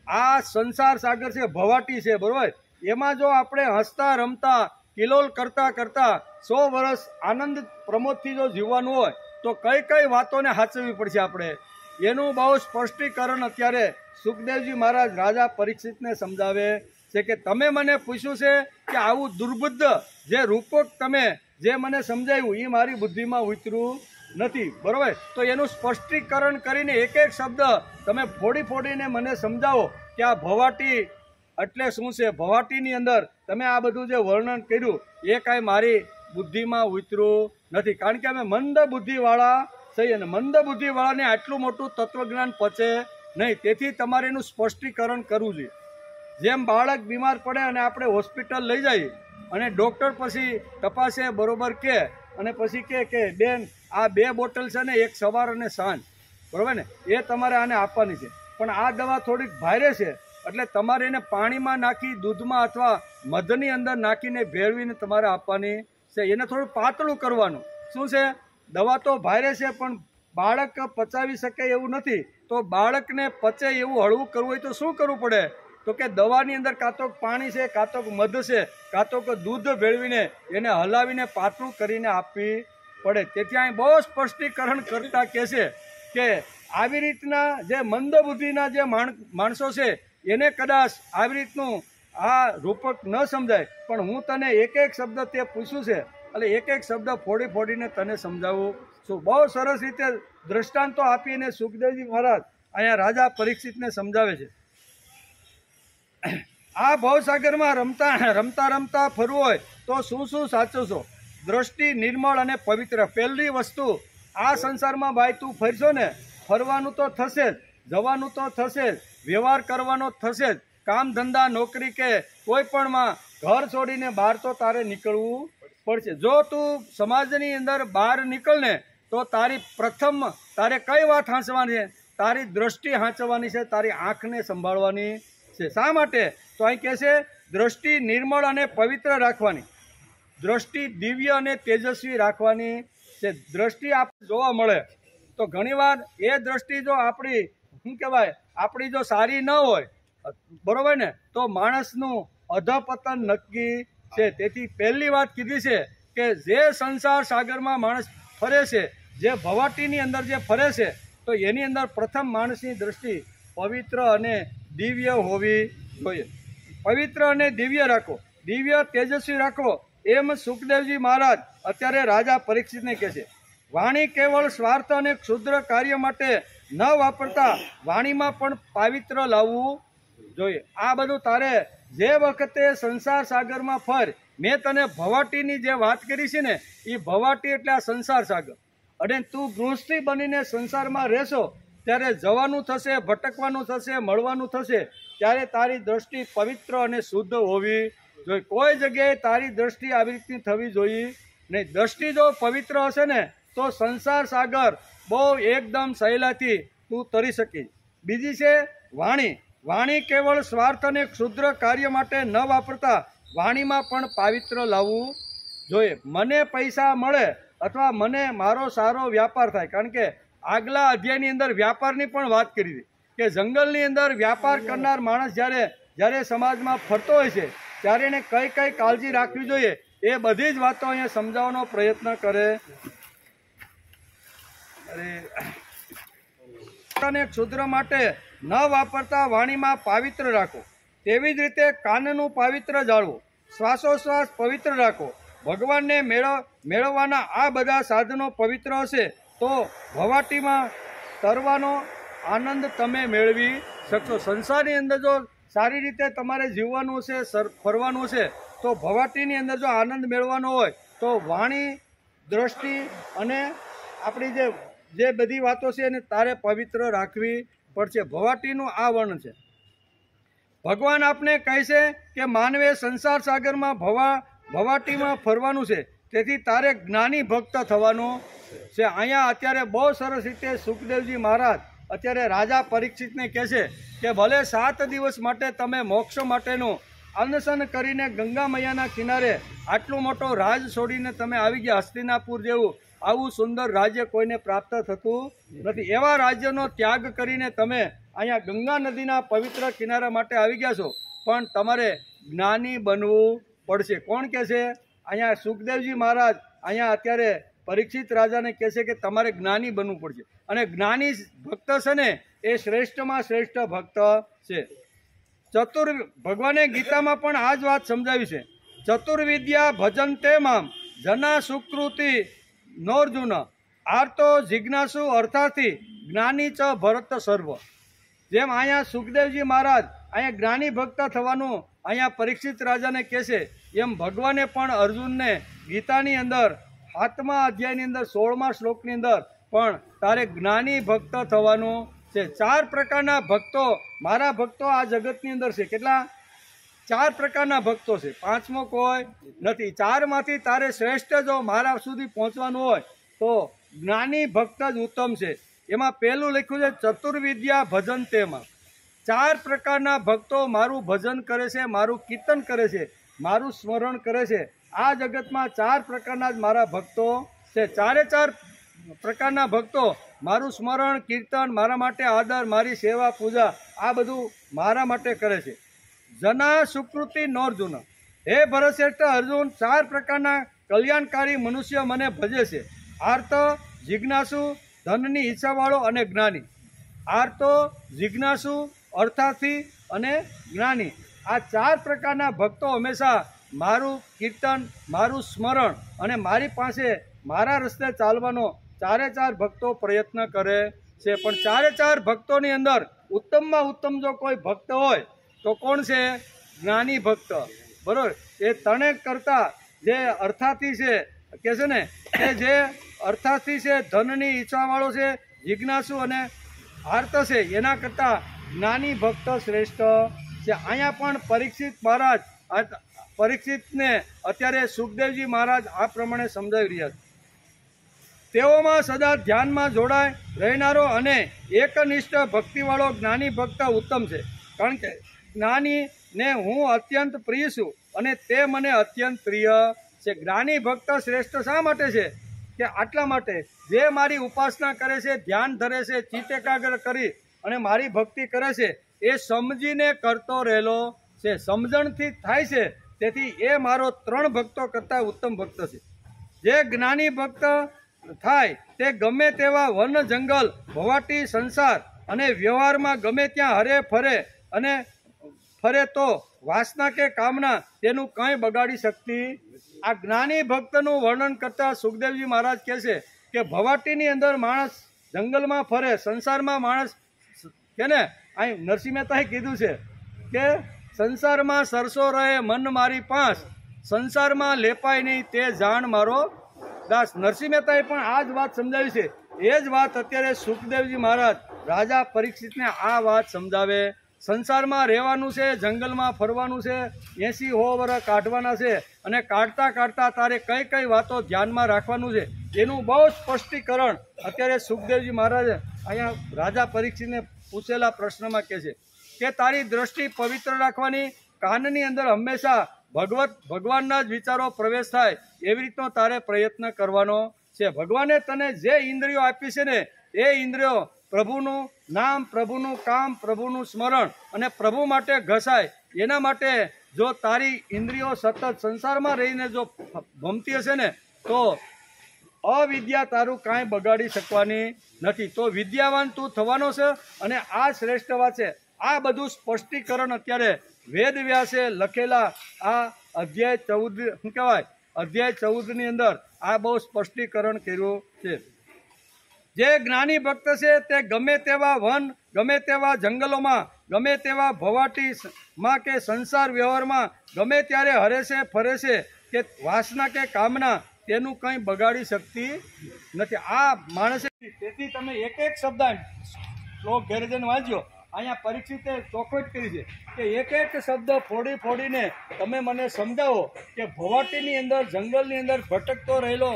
આ સંસાર સાગર છે, ભવાટી છે, બરોબર. એમાં જો આપણે હસતા રમતા કિલોલ કરતા કરતા 100 વર્ષ આનંદ પ્રમોદથી જો જીવવાનું હોય તો કઈ વાતોને સાચવવી પડશે આપણે. એનું બહુ સ્પષ્ટીકરણ અત્યારે સુખદેવજી મહારાજ રાજા પરીક્ષિતને સમજાવે છે કે તમે મને પૂછ્યું છે કે આવું દુર્બુદ્ધ જે રૂપક તમે જે મને સમજાવ્યું એ મારી બુદ્ધિમાં ઉતર્યું નથી, બરોબર. તો એનું સ્પષ્ટીકરણ કરીને એક શબ્દ તમે ફોડીને મને સમજાવો કે આ ભવાટી એટલે શું છે. ભવાટીની અંદર તમે આ બધું જે વર્ણન કર્યું એ કાંઈ મારી બુદ્ધિમાં ઉતર્યું નથી, કારણ કે અમે મંદ બુદ્ધિવાળા છીએ અને મંદ બુદ્ધિવાળાને આટલું મોટું તત્વજ્ઞાન પચે નહીં. તેથી તમારે એનું સ્પષ્ટીકરણ કરવું જોઈએ. જેમ બાળક બીમાર પડે અને આપણે હોસ્પિટલ લઈ જઈએ અને ડૉક્ટર પછી તપાસે બરોબર કે અને પછી કે બેન આ 2 બોટલ છે ને, એક સવાર અને સાંજ, બરોબર ને, એ તમારે આને આપવાની છે, પણ આ દવા થોડીક ભારે છે એટલે તમારે એને પાણીમાં નાખી, દૂધમાં અથવા મધની અંદર નાખીને ભેળવીને તમારે આપવાની છે. એને થોડું પાતળું કરવાનું. શું છે, દવા તો ભારે છે પણ બાળક પચાવી શકે એવું નથી, તો બાળકને પચે એવું હળવું કરવું હોય તો શું કરવું પડે? તો કે દવાની અંદર કાં તો પાણી છે, કાં તો મધ છે, કાં તો દૂધ ભેળવીને એને હલાવીને પાતળું કરીને આપવી પડે. તેથી અહીં બહુ સ્પષ્ટીકરણ કરતા કહે છે કે આવી રીતના જે મંદ બુદ્ધિના જે માણસો છે એને કદાચ આવી રીતનું આ રૂપક ન સમજાય, પણ હું તને એક એક શબ્દ તે પૂછ્યું છે એટલે એક એક શબ્દ ફોડી ફોડીને તને સમજાવું છું. બહુ સરસ રીતે દ્રષ્ટાંતો આપીને સુખદેવજી મહારાજ અહીંયા રાજા પરીક્ષિતને સમજાવે છે. આ ભવસાગરમાં રમતા રમતા ફરવું હોય તો શું શું સાચવશો? દ્રષ્ટિ નિર્મળ અને પવિત્ર. પહેલી વસ્તુ, આ સંસારમાં ભાઈ તું ફરશો ને, ફરવાનું તો થશે જ, જવાનું તો થશે જ, વ્યવહાર કરવાનો થશે જ, કામ ધંધા નોકરી કે કોઈ પણમાં ઘર છોડીને બહાર તો તારે નીકળવું પડશે. જો તું સમાજની અંદર બહાર નીકળને તો તારી પ્રથમ તારે કઈ વાત હાંચવાની છે? તારી દ્રષ્ટિ હાંચવાની છે, તારી આંખને સંભાળવાની છે. શા માટે? તો અહીં કહે છે દ્રષ્ટિ નિર્મળ અને પવિત્ર રાખવાની, દ્રષ્ટિ દિવ્ય અને તેજસ્વી રાખવાની છે. દ્રષ્ટિ આપણે જોવા મળે તો ઘણીવાર એ દ્રષ્ટિ જો આપણી શું કહેવાય આપણી જો સારી ન હોય, બરોબર ને, તો માણસનું અધપતન નક્કી છે. તેથી પહેલી વાત કીધી છે કે જે સંસાર સાગરમાં માણસ ફરે છે, જે ભવાટીની અંદર જે ફરે છે, તો એની અંદર પ્રથમ માણસની દ્રષ્ટિ પવિત્ર અને દિવ્ય હોવી જોઈએ. પવિત્ર અને દિવ્ય રાખો, દિવ્ય તેજસ્વી રાખો, એમ સુખદેવજી મહારાજ અત્યારે રાજા પરીક્ષિતને કહે છે. વાણી કેવળ સ્વાર્થ અને ક્ષુદ્ર કાર્ય માટે ન વાપરતા વાણીમાં પણ પાવિત્ર લાવવું જોઈએ. આ બધું તારે જે વખતે સંસાર સાગરમાં ફર, મેં તને ભવાટીની જે વાત કરી છે ને, એ ભવાટી એટલે આ સંસાર સાગર. અને તું ગૃહસ્થી બનીને સંસારમાં રહેશો ત્યારે જવાનું થશે, ભટકવાનું થશે, મળવાનું થશે, ત્યારે તારી દ્રષ્ટિ પવિત્ર અને શુદ્ધ હોવી જોઈએ. કોઈ જગ્યાએ તારી દ્રષ્ટિ આવી રીતની થવી જોઈએ નહીં. દ્રષ્ટિ જો પવિત્ર હશે ને તો સંસાર સાગર બહુ એકદમ સહેલાથી તું તરી શકીશ. બીજી છે વાણી. વાણી કેવળ સ્વાર્થ અને ક્ષુદ્ર કાર્ય માટે ન વાપરતા વાણીમાં પણ પાવિત્ર લાવવું જોઈએ. મને પૈસા મળે અથવા મને મારો સારો વ્યાપાર થાય, કારણ કે આગલા અધ્યાયની અંદર વ્યાપારની પણ વાત કરી હતી કે જંગલની અંદર વ્યાપાર કરનાર માણસ જ્યારે સમાજમાં ફરતો હોય છે ત્યારે એને કઈ કઈ કાળજી રાખવી જોઈએ એ બધી જ વાતો અહીંયા સમજાવવાનો પ્રયત્ન કરે. અને ક્ષુદ્ર માટે ન વાપરતા વાણીમાં પાવિત્ર રાખો. તેવી જ રીતે કાનનું પાવિત્ર જાળવો, શ્વાસોશ્વાસ પવિત્ર રાખો. ભગવાનને મેળવવાના આ બધા સાધનો પવિત્ર હશે તો ભવાટીમાં તરવાનો આનંદ તમે મેળવી શકશો. સંસારની અંદર જો સારી રીતે તમારે જીવવાનું છે, ફરવાનું છે, તો ભવાટીની અંદર જો આનંદ મેળવવાનો હોય તો વાણી, દ્રષ્ટિ અને આપણી જે બધી વાતો છે એને તારે પવિત્ર રાખવી પડશે. ભવાટીનું આ વર્ણન છે. ભગવાન આપને કહે છે કે માનવે સંસાર સાગરમાં ભવાટીમાં ફરવાનું છે, તેથી તારે જ્ઞાની ભક્ત થવાનું છે. અહીંયા અત્યારે બહુ સરસ રીતે સુખદેવજી મહારાજ અત્યારે રાજા પરીક્ષિતને કહે છે કે ભલે 7 દિવસ માટે તમે મોક્ષ માટેનું અન્નસન કરીને ગંગા મૈયાના કિનારે આટલું મોટો રાજ છોડીને તમે આવી ગયા. હસ્તિનાપુર જેવું આવું સુંદર રાજ્ય કોઈને પ્રાપ્ત થતું નથી. એવા રાજ્યનો ત્યાગ કરીને તમે અહીંયા ગંગા નદીના પવિત્ર કિનારા માટે આવી ગયા છો, પણ તમારે જ્ઞાની બનવું પડશે. કોણ કહે છે? અહીંયા સુખદેવજી મહારાજ અહીંયા અત્યારે પરીક્ષિત રાજાને કહે છે કે તમારે જ્ઞાની બનવું પડશે. અને જ્ઞાની ભક્ત છે ને એ શ્રેષ્ઠમાં શ્રેષ્ઠ ભક્ત છે. ભગવાને ગીતામાં પણ આ જ વાત સમજાવી છે. ચતુર્વિદ્યા ભજન્તે મામ જના સુકૃતિ નોર્જુન આર્તો જિજ્ઞાસુ અર્થાથી જ્ઞાની ચ ભરત સર્વ. જેમ અહીંયા સુખદેવજી મહારાજ અહીંયા જ્ઞાની ભક્ત થવાનું અહીંયા પરીક્ષિત રાજાને કહે છે, એમ ભગવાને પણ અર્જુનને ગીતાની અંદર 7મા અધ્યાયની અંદર 16મા શ્લોકની અંદર પણ તારે જ્ઞાની ભક્ત થવાનું છે. 4 પ્રકારના ભક્તો મારા ભક્તો આ જગતની અંદર છે. કેટલા? 4 પ્રકારના ભક્તો છે, 5મો કોઈ નથી. 4માંથી તારે શ્રેષ્ઠ જો મારા સુધી પહોંચવાનું હોય તો જ્ઞાની ભક્ત જ ઉત્તમ છે. એમાં પહેલું લખ્યું છે ચતુર્વિદ્યા ભજન. તેમાં 4 પ્રકારના ભક્તો મારું ભજન કરે છે, મારું કીર્તન કરે છે, મારું સ્મરણ કરે છે. આ જગતમાં 4 પ્રકારના જ મારા ભક્તો છે. 4 પ્રકારના ભક્તો મારું સ્મરણ કીર્તન, મારા માટે આદર, મારી સેવા પૂજા, આ બધું મારા માટે કરે છે. જના સુકૃતિ નોર્જુન, હે ભરતશ્રેષ્ઠ અર્જુન, 4 પ્રકારના કલ્યાણકારી મનુષ્ય મને ભજે છે. આર્ત, જિજ્ઞાસુ, ધનની ઈચ્છાવાળો અને જ્ઞાની. આર્તો, જિજ્ઞાસુ, અર્થાર્થી અને જ્ઞાની, આ 4 પ્રકારના ભક્તો હંમેશા મારું કીર્તન, મારું સ્મરણ અને મારી પાસે મારા રસ્તે ચાલવાનો 4 ભક્તો પ્રયત્ન કરે છે. પણ 4 ભક્તોની અંદર ઉત્તમમાં ઉત્તમ જો કોઈ ભક્ત હોય તો કોણ છે? જ્ઞાની ભક્ત. બરોબર. એ ત્રણેક કરતા જે અર્થાર્થી છે કે છે ને, કે જે અર્થાર્થી છે, ધનની ઈચ્છાવાળો છે, જિજ્ઞાસુ અને આર્ત છે, એના કરતાં જ્ઞાની ભક્ત શ્રેષ્ઠ છે. અહીંયા પણ પરીક્ષિત મહારાજ, પરીક્ષિતને અત્યારે સુખદેવજી મહારાજ આ પ્રમાણે સમજાવી રહ્યા છે. તેઓમાં સદા ધ્યાનમાં જોડાય રહેનારો અને એકનિષ્ઠ ભક્તિવાળો જ્ઞાની ભક્ત ઉત્તમ છે. કારણ કે જ્ઞાનીને હું અત્યંત પ્રિય છું અને તે મને અત્યંત પ્રિય છે. જ્ઞાની ભક્ત શ્રેષ્ઠ શા માટે છે? કે આટલા માટે, જે મારી ઉપાસના કરે છે, ધ્યાન ધરે છે, ચિત્ત એકાગ્ર કરી અને મારી ભક્તિ કરે છે, એ સમજીને કરતો રહેલો છે, સમજણથી થાય છે. તેથી એ મારો 3 ભક્તો કરતાં ઉત્તમ ભક્ત છે. જે જ્ઞાની ભક્ત થાય તે ગમે તેવા વન, જંગલ, ભવાટી, સંસાર અને વ્યવહારમાં ગમે ત્યાં હરે ફરે અને ફરે તો વાસના કે કામના તેનું કંઈ બગાડી શકતી. આ જ્ઞાની ભક્તનું વર્ણન કરતા સુખદેવજી મહારાજ કહે છે કે ભવાટીની અંદર માણસ જંગલમાં ફરે, સંસારમાં માણસ કે ને, અહીં નરસિંહ મહેતાએ કીધું છે કે સંસારમાં સરસો રહે મન મારી પાંસ, સંસારમાં લેપાય નહીં તે જાણ મારો દાસ. નરસિંહ મહેતાએ પણ આ જ વાત સમજાવી છે. એ જ વાત અત્યારે સુખદેવજી મહારાજ રાજા પરીક્ષિતને આ વાત સમજાવે. સંસારમાં રહેવાનું છે, જંગલમાં ફરવાનું છે, 80-100 વર્ષ કાઢવાના છે અને કાઢતા કાઢતા તારે કઈ કઈ વાતો ધ્યાનમાં રાખવાનું છે, એનું બહુ સ્પષ્ટીકરણ અત્યારે સુખદેવજી મહારાજે અહીંયા રાજા પરીક્ષિતને પૂછેલા પ્રશ્નમાં કહે છે કે તારી દ્રષ્ટિ પવિત્ર રાખવાની, કાનની અંદર હંમેશા ભગવાનના જ વિચારો પ્રવેશ થાય એવી રીતનો તારે પ્રયત્ન કરવાનો છે. ભગવાને તને જે ઇન્દ્રિયો આપી છે ને, એ ઇન્દ્રિયો પ્રભુનું નામ, પ્રભુનું કામ, પ્રભુનું સ્મરણ અને પ્રભુ માટે ઘસાય. એના માટે જો તારી ઇન્દ્રિયો સતત સંસારમાં રહીને જો ભમતી હશે ને, તો અવિદ્યા તારું કાંઈ બગાડી શકવાની નથી. તો વિદ્યાવાન તું થવાનો છે અને આ શ્રેષ્ઠ વાત છે. આ બધું સ્પષ્ટીકરણ અત્યારે વેદવ્યાસે લખેલા આ અધ્યાય 14, શું કહેવાય, અધ્યાય 14ની અંદર આ બહુ સ્પષ્ટીકરણ કર્યું છે. જે જ્ઞાની ભક્ત છે તે ગમે તેવા વન, ગમે તેવા જંગલોમાં, ગમે તેવા ભવાટીમાં કે સંસાર વ્યવહારમાં ગમે ત્યારે હરે છે, ફરે છે કે વાસના કે કામના તેનું કંઈ બગાડી શકતી નથી. આ માણસે, તેથી તમે એક શબ્દ શ્લોક ઘેર જઈને વાંચ્યો. અહીંયા પરીક્ષિતે ચોખવટ કરી છે કે એક શબ્દ ફોડીને તમે મને સમજાવો કે ભવાટીની અંદર, જંગલની અંદર ભટકતો રહેલો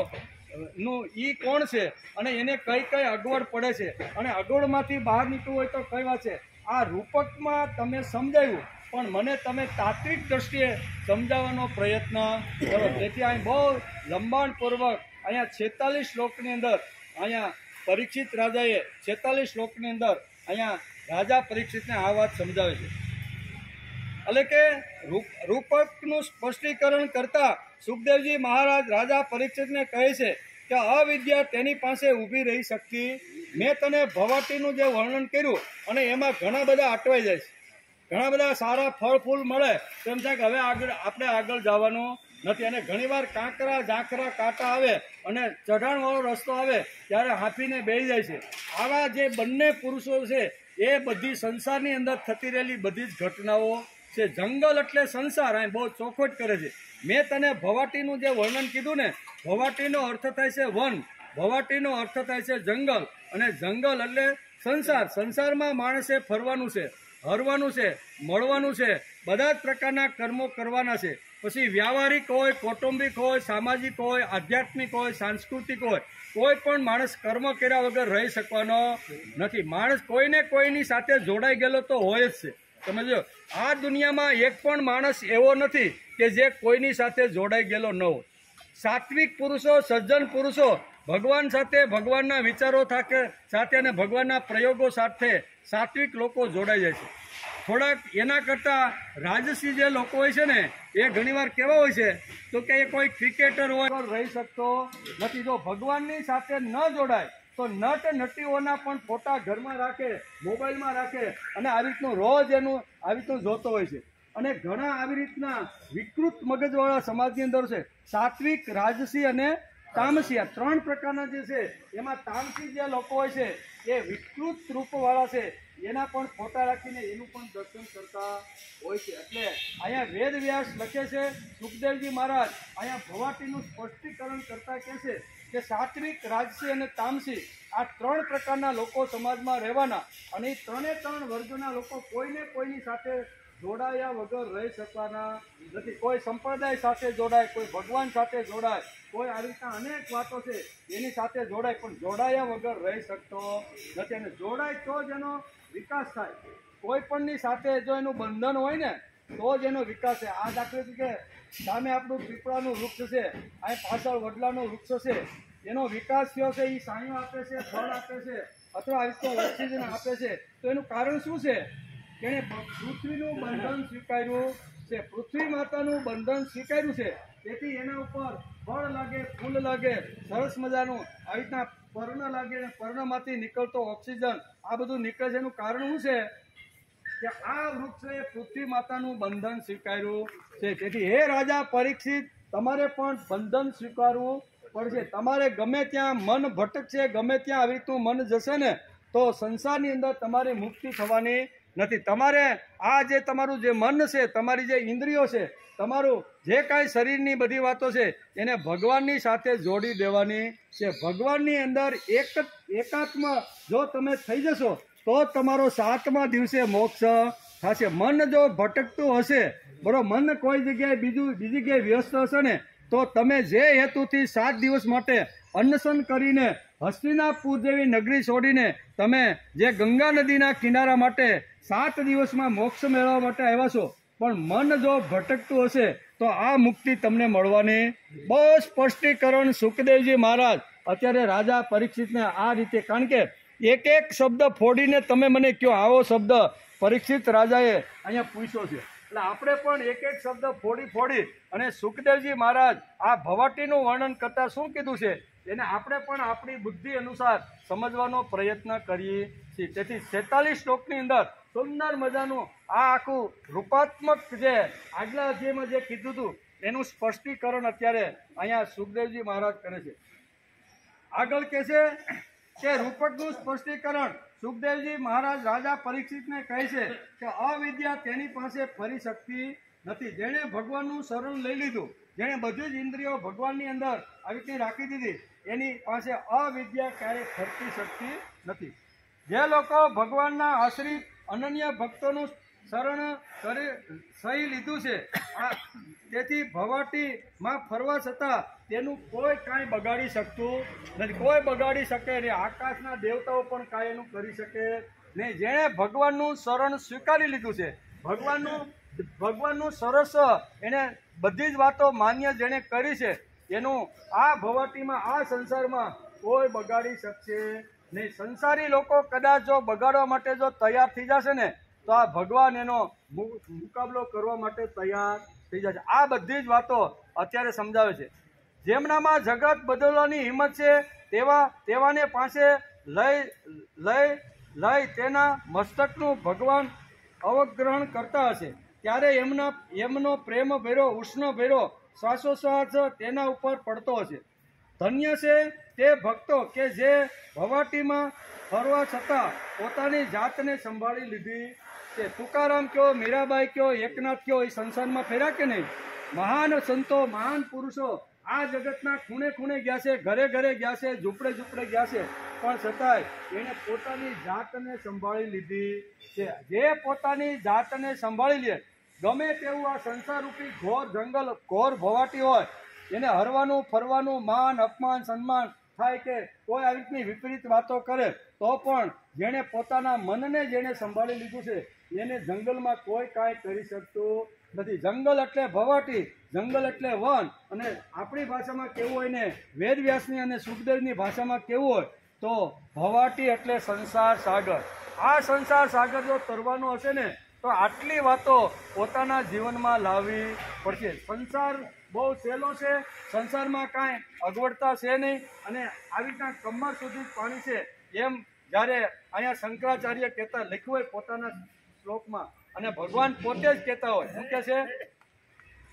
નું ઈ કોણ છે અને એને કઈ કઈ અગવડ પડે છે અને અગવડમાંથી બહાર નીકળવું હોય તો કઈ વાત છે. આ રૂપકમાં તમે સમજાવ્યું, પણ મને તમે તાત્વિક દ્રષ્ટિએ સમજાવવાનો પ્રયત્ન કરો. તેથી અહીં બહુ લંબાણપૂર્વક અહીંયા 46 શ્લોકની અંદર અહીંયા પરીક્ષિત રાજાએ 46 શ્લોકની અંદર અહીંયા રાજા પરીક્ષિતને આ વાત સમજાવે છે. એટલે કે રૂપકનું સ્પષ્ટીકરણ કરતા સુખદેવજી મહારાજ રાજા પરીક્ષિતને કહે છે કે અવિદ્યા તેની પાસે ઊભી રહી શકતી. મેં તને ભવાટીનું જે વર્ણન કર્યું અને એમાં ઘણા બધા અટવાઈ જાય છે, ઘણા બધા સારા ફળ ફૂલ મળે, તેમ છે કે હવે આપણે આગળ જવાનું નથી. અને ઘણીવાર કાંકરા, ઝાંખરા, કાંટા આવે અને ચઢાણવાળો રસ્તો આવે ત્યારે હાંફીને બેસી જાય છે. આવા જે બંને પુરુષો છે એ બધી સંસારની અંદર થતી રહેલી બધી જ ઘટનાઓ છે. જંગલ એટલે સંસાર, અહીં બહુ ચોખવટ કરે છે. મેં તને ભવાટીનું જે વર્ણન કીધું ને, ભવાટીનો અર્થ થાય છે વન, ભવાટીનો અર્થ થાય છે જંગલ, અને જંગલ એટલે સંસાર. સંસારમાં માણસે ફરવાનું છે, હરવાનું છે, મળવાનું છે, બધા જ પ્રકારના કર્મો કરવાના છે. પછી વ્યાવહારિક હોય, કૌટુંબિક હોય, સામાજિક હોય, આધ્યાત્મિક હોય, સાંસ્કૃતિક હોય, કોઈ પણ માણસ કર્મ કર્યા વગર રહી શકવાનો નથી. માણસ કોઈને કોઈની સાથે જોડાઈ ગયેલો તો હોય જ છે. સમજો, આ દુનિયામાં એક પણ માણસ એવો નથી કે જે કોઈની સાથે જોડાઈ ગયેલો ન હોય. સાત્વિક પુરુષો, સજ્જન પુરુષો ભગવાન સાથે, ભગવાનના વિચારો સાથે અને ભગવાનના પ્રયોગો સાથે સાત્વિક લોકો જોડાઈ જાય છે. થોડાક એના કરતાં રાજસી જે લોકો હોય છે ને, એ ઘણીવાર કેવા હોય છે તો કે એ કોઈ ક્રિકેટર હોય રહી શકતો નથી. જો ભગવાનની સાથે ન જોડાય તો નટ નટીઓના પણ ફોટા ઘરમાં રાખે, મોબાઈલમાં રાખે અને આવી રીતનું રોજ એનું આવી રીતનું જોતો હોય છે. અને ઘણા આવી રીતના વિકૃત મગજવાળા સમાજની અંદર છે. સાત્વિક, રાજસી અને તામસી, આ 3 પ્રકારના જે છે એમાં તામસી જે લોકો હોય છે એ વિકૃત રૂપવાળા છે, એના પણ ફોટા રાખીને એનું પણ દર્શન કરતા હોય છે. એટલે અહીંયા વેદ વ્યાસ લખે છે, સુખદેવજી મહારાજ અહીંયા ભવાટીનું સ્પષ્ટીકરણ કરતા કહે છે કે સાત્વિક, રાજસી અને તામસી આ 3 પ્રકારના લોકો સમાજમાં રહેવાના, અને એ 3 વર્ગના લોકો કોઈને કોઈની સાથે જોડાયા વગર રહી શકવાના નથી. કોઈ સંપ્રદાય સાથે જોડાય, કોઈ ભગવાન સાથે જોડાય, કોઈ આવી રીતના અનેક વાતો છે એની સાથે જોડાય, પણ જોડાયા વગર રહી શકતો નથી. અને જોડાય તો જ એનો વિકાસ થાય. કોઈ પણની સાથે જો એનું બંધન હોય ને તો જ એનો વિકાસ થાય. આ દાખલા તરીકે સામે આપણું પીપળાનું વૃક્ષ છે, અહીં પાછળ વડલાનું વૃક્ષ છે, એનો વિકાસ થયો છે, એ છાંયો આપે છે, ફળ આપે છે, અથવા આવી રીતે ઓક્સિજન આપે છે. તો એનું કારણ શું છે? એણે પૃથ્વીનું બંધન સ્વીકાર્યું છે, પૃથ્વી માતાનું બંધન સ્વીકાર્યું છે. તેથી એના ઉપર ફળ લાગે, ફૂલ લાગે, સરસ મજાનું આવી રીતના પર્ણ લાગે, અને પર્ણમાંથી નીકળતો ઓક્સિજન આ બધું નીકળે છે. એનું કારણ શું છે કે આ વૃક્ષે પૃથ્વી માતાનું બંધન સ્વીકાર્યું છે. તેથી હે રાજા પરીક્ષિત, તમારે પણ બંધન સ્વીકારવું પડશે. તમારે ગમે ત્યાં મન ભટકશે, ગમે ત્યાં આવી રીતનું મન જશે ને તો સંસારની અંદર તમારી મુક્તિ થવાની નથી. તમારે આ જે તમારું જે મન છે, તમારી જે ઇન્દ્રિયો છે, તમારું જે કાંઈ શરીરની બધી વાતો છે એને ભગવાનની સાથે જોડી દેવાની છે. ભગવાનની અંદર એકાત્મ જો તમે થઈ જશો તો તમારો 7મા દિવસે મોક્ષ થશે. મન જો ભટકતું હશે, બરોબર, મન કોઈ જગ્યાએ બીજી જગ્યાએ વ્યસ્ત હશે ને તો તમે જે હેતુથી 7 દિવસ માટે અન્નશન કરીને હસ્તિનાપુર જેવી નગરી છોડીને તમે જે ગંગા નદીના કિનારા માટે 7 દિવસમાં મોક્ષ મેળવવા માટે આવ્યા છો, પણ મન જો ભટકતું હશે તો આ મુક્તિ તમને મળવાની. બહુ સ્પષ્ટીકરણ સુખદેવજી મહારાજ અત્યારે રાજા પરીક્ષિતને આ રીતે, કારણ કે એક શબ્દ ફોડીને તમે મને કહો, આવો શબ્દ પરીક્ષિત રાજાએ અહીંયા પૂછ્યો છે. એટલે આપણે પણ એક શબ્દ ફોડી અને સુખદેવજી મહારાજ આ ભવાટીનું વર્ણન કરતા શું કીધું છે એને આપણે પણ આપણી બુદ્ધિ અનુસાર સમજવાનો પ્રયત્ન કરીએ છીએ. તેથી 46 શ્લોકની અંદર સુંદર મજાનું આ આખું રૂપાત્મક જે આગલા અધ્યાયમાં જે કીધું હતું એનું સ્પષ્ટીકરણ અત્યારે અહીંયા સુખદેવજી મહારાજ કરે છે. આગળ કહે છે કે રૂપકનું સ્પષ્ટીકરણ સુખદેવજી મહારાજ રાજા પરીક્ષિતને કહે છે કે અવિદ્યા તેની પાસે ફરી શકતી નથી. જેણે ભગવાનનું શરણ લઈ લીધું, જેણે બધી જ ઇન્દ્રિયો ભગવાનની અંદર આવી રીતે રાખી દીધી, એની પાસે અવિદ્યા ક્યારેય ફરતી શકતી નથી. જે લોકો ભગવાનના આશ્રિત અનન્ય ભક્તોનું શરણ સહી લીધું છે, તેથી ભવાટીમાં ફરવા છતાં તેનું કોઈ કાંઈ બગાડી શકતું નથી. કોઈ બગાડી શકે નહીં. આકાશના દેવતાઓ પણ કાંઈ એનું કરી શકે નહીં. જેણે ભગવાનનું શરણ સ્વીકારી લીધું છે, ભગવાનનું સરસ એને બધી જ વાતો માન્ય જેણે કરી છે, એનું આ ભવાટીમાં, આ સંસારમાં કોઈ બગાડી શકશે નહીં. સંસારી લોકો કદાચ જો બગાડવા માટે જો તૈયાર થઈ જશે ને તો આ ભગવાન એનો મુકાબલો કરવા માટે તૈયાર થઈ જશે. આ બધી જ વાતો અત્યારે સમજાવે છે. જેમનામાં જગત બદલવાની હિંમત છે તેવાને પાસે લઈ તેના મસ્તકનું ભગવાન અવગ્રહણ કરતા હશે, ત્યારે એમનો પ્રેમ ભેરો, ઉષ્ણ ભેરો શ્વાસોશ્વાસ તેના ઉપર પડતો હશે. ધન્ય છે તે ભક્તો કે જે ભવાટીમાં ફરવા છતાં પોતાની જાતને સંભાળી લીધી છે. તુકારામ કયો, મીરાબાઈ કયો, એકનાથ કયો, એ સંસારમાં ફેર્યા કે નહીં? મહાન સંતો, મહાન પુરુષો આ જગતના ખૂણે ખૂણે ગયા છે, ઘરે ઘરે ગયા છે, ઝૂંપડે ઝૂંપડે ગયા છે, પણ છતાંય એને પોતાની જાતને સંભાળી લીધી છે. જે પોતાની જાતને સંભાળી લે, ગમે તેવું આ સંસારરૂપી ઘોર જંગલ, ઘોર ભવાટી હોય, એને હરવાનું, ફરવાનું, માન, અપમાન, સન્માન થાય કે કોઈ આવી રીતની વિપરીત વાતો કરે તો પણ જેણે પોતાના મનને જેણે સંભાળી લીધું છે એને જંગલમાં કોઈ કાંઈ કરી શકતું નથી. જંગલ એટલે ભવાટી, જંગલ એટલે વન, અને આપણી ભાષામાં કેવું હોય ને વેદવ્યાસની અને સુખદેવની ભાષામાં કેવું હોય તો ભવાટી એટલે સંસાર સાગર. આ સંસાર સાગર જો તરવાનો હશે ને તો આટલી વાતો પોતાના જીવનમાં લાવવી પડશે. સંસાર બહુ સહેલો છે, સંસારમાં કાંઈ અગવડતા છે નહીં, અને આવી રીતના કમર સુધી પાણી છે એમ જ્યારે અહીંયા શંકરાચાર્ય કહેતા લખ્યું હોય પોતાના શ્લોકમાં, અને ભગવાન પોતે જ કહેતા હોય, શું કહે છે?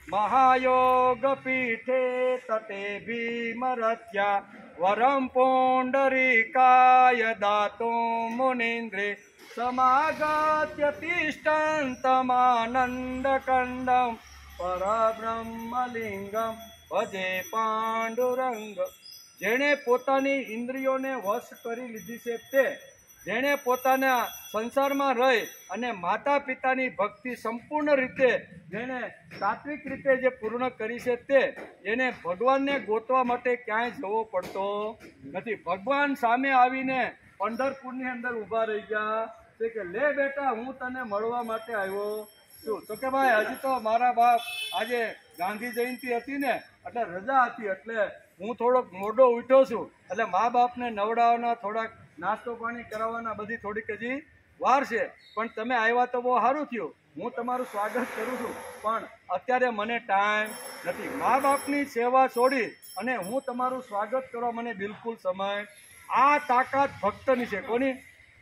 મહાયોગ પીઠે તટે ભીમરથ્યા વરમ પુંડરીકાય દાતો મુનિન્દ્રે સમાગત્ય તિષ્ઠંતમાનંદ કંડમ પરબ્રહ્મલિંગમ ભજે પાંડુરંગ. જેણે પોતાની ઇન્દ્રિયોને વશ કરી લીધી છે તે, જેણે પોતાના સંસારમાં રહી અને માતા પિતાની ભક્તિ સંપૂર્ણ રીતે જેણે સાત્વિક રીતે જે પૂર્ણ કરી છે તે, એને ભગવાનને ગોતવા માટે ક્યાંય જવો પડતો નથી. ભગવાન સામે આવીને પંઢરપુરની અંદર ઊભા રહી ગયા છે કે લે બેટા હું તને મળવા માટે આવ્યો છું. તો કે ભાઈ હજી તો મારા બાપ આજે ગાંધી જયંતિ હતી ને એટલે રજા હતી એટલે હું થોડોક મોડો ઉઠ્યો છું, એટલે મા બાપને નવડાવવાના, થોડાક નાસ્તો પાણી કરાવવાના, બધી થોડીક હજી વાર છે. પણ તમે આવ્યા તો બહુ સારું થયું, હું તમારું સ્વાગત કરું છું, પણ અત્યારે મને ટાઈમ નથી. મા બાપની સેવા છોડી અને હું તમારું સ્વાગત કરવા મને બિલકુલ સમય. આ તાકાત ભક્તની છે. કોની?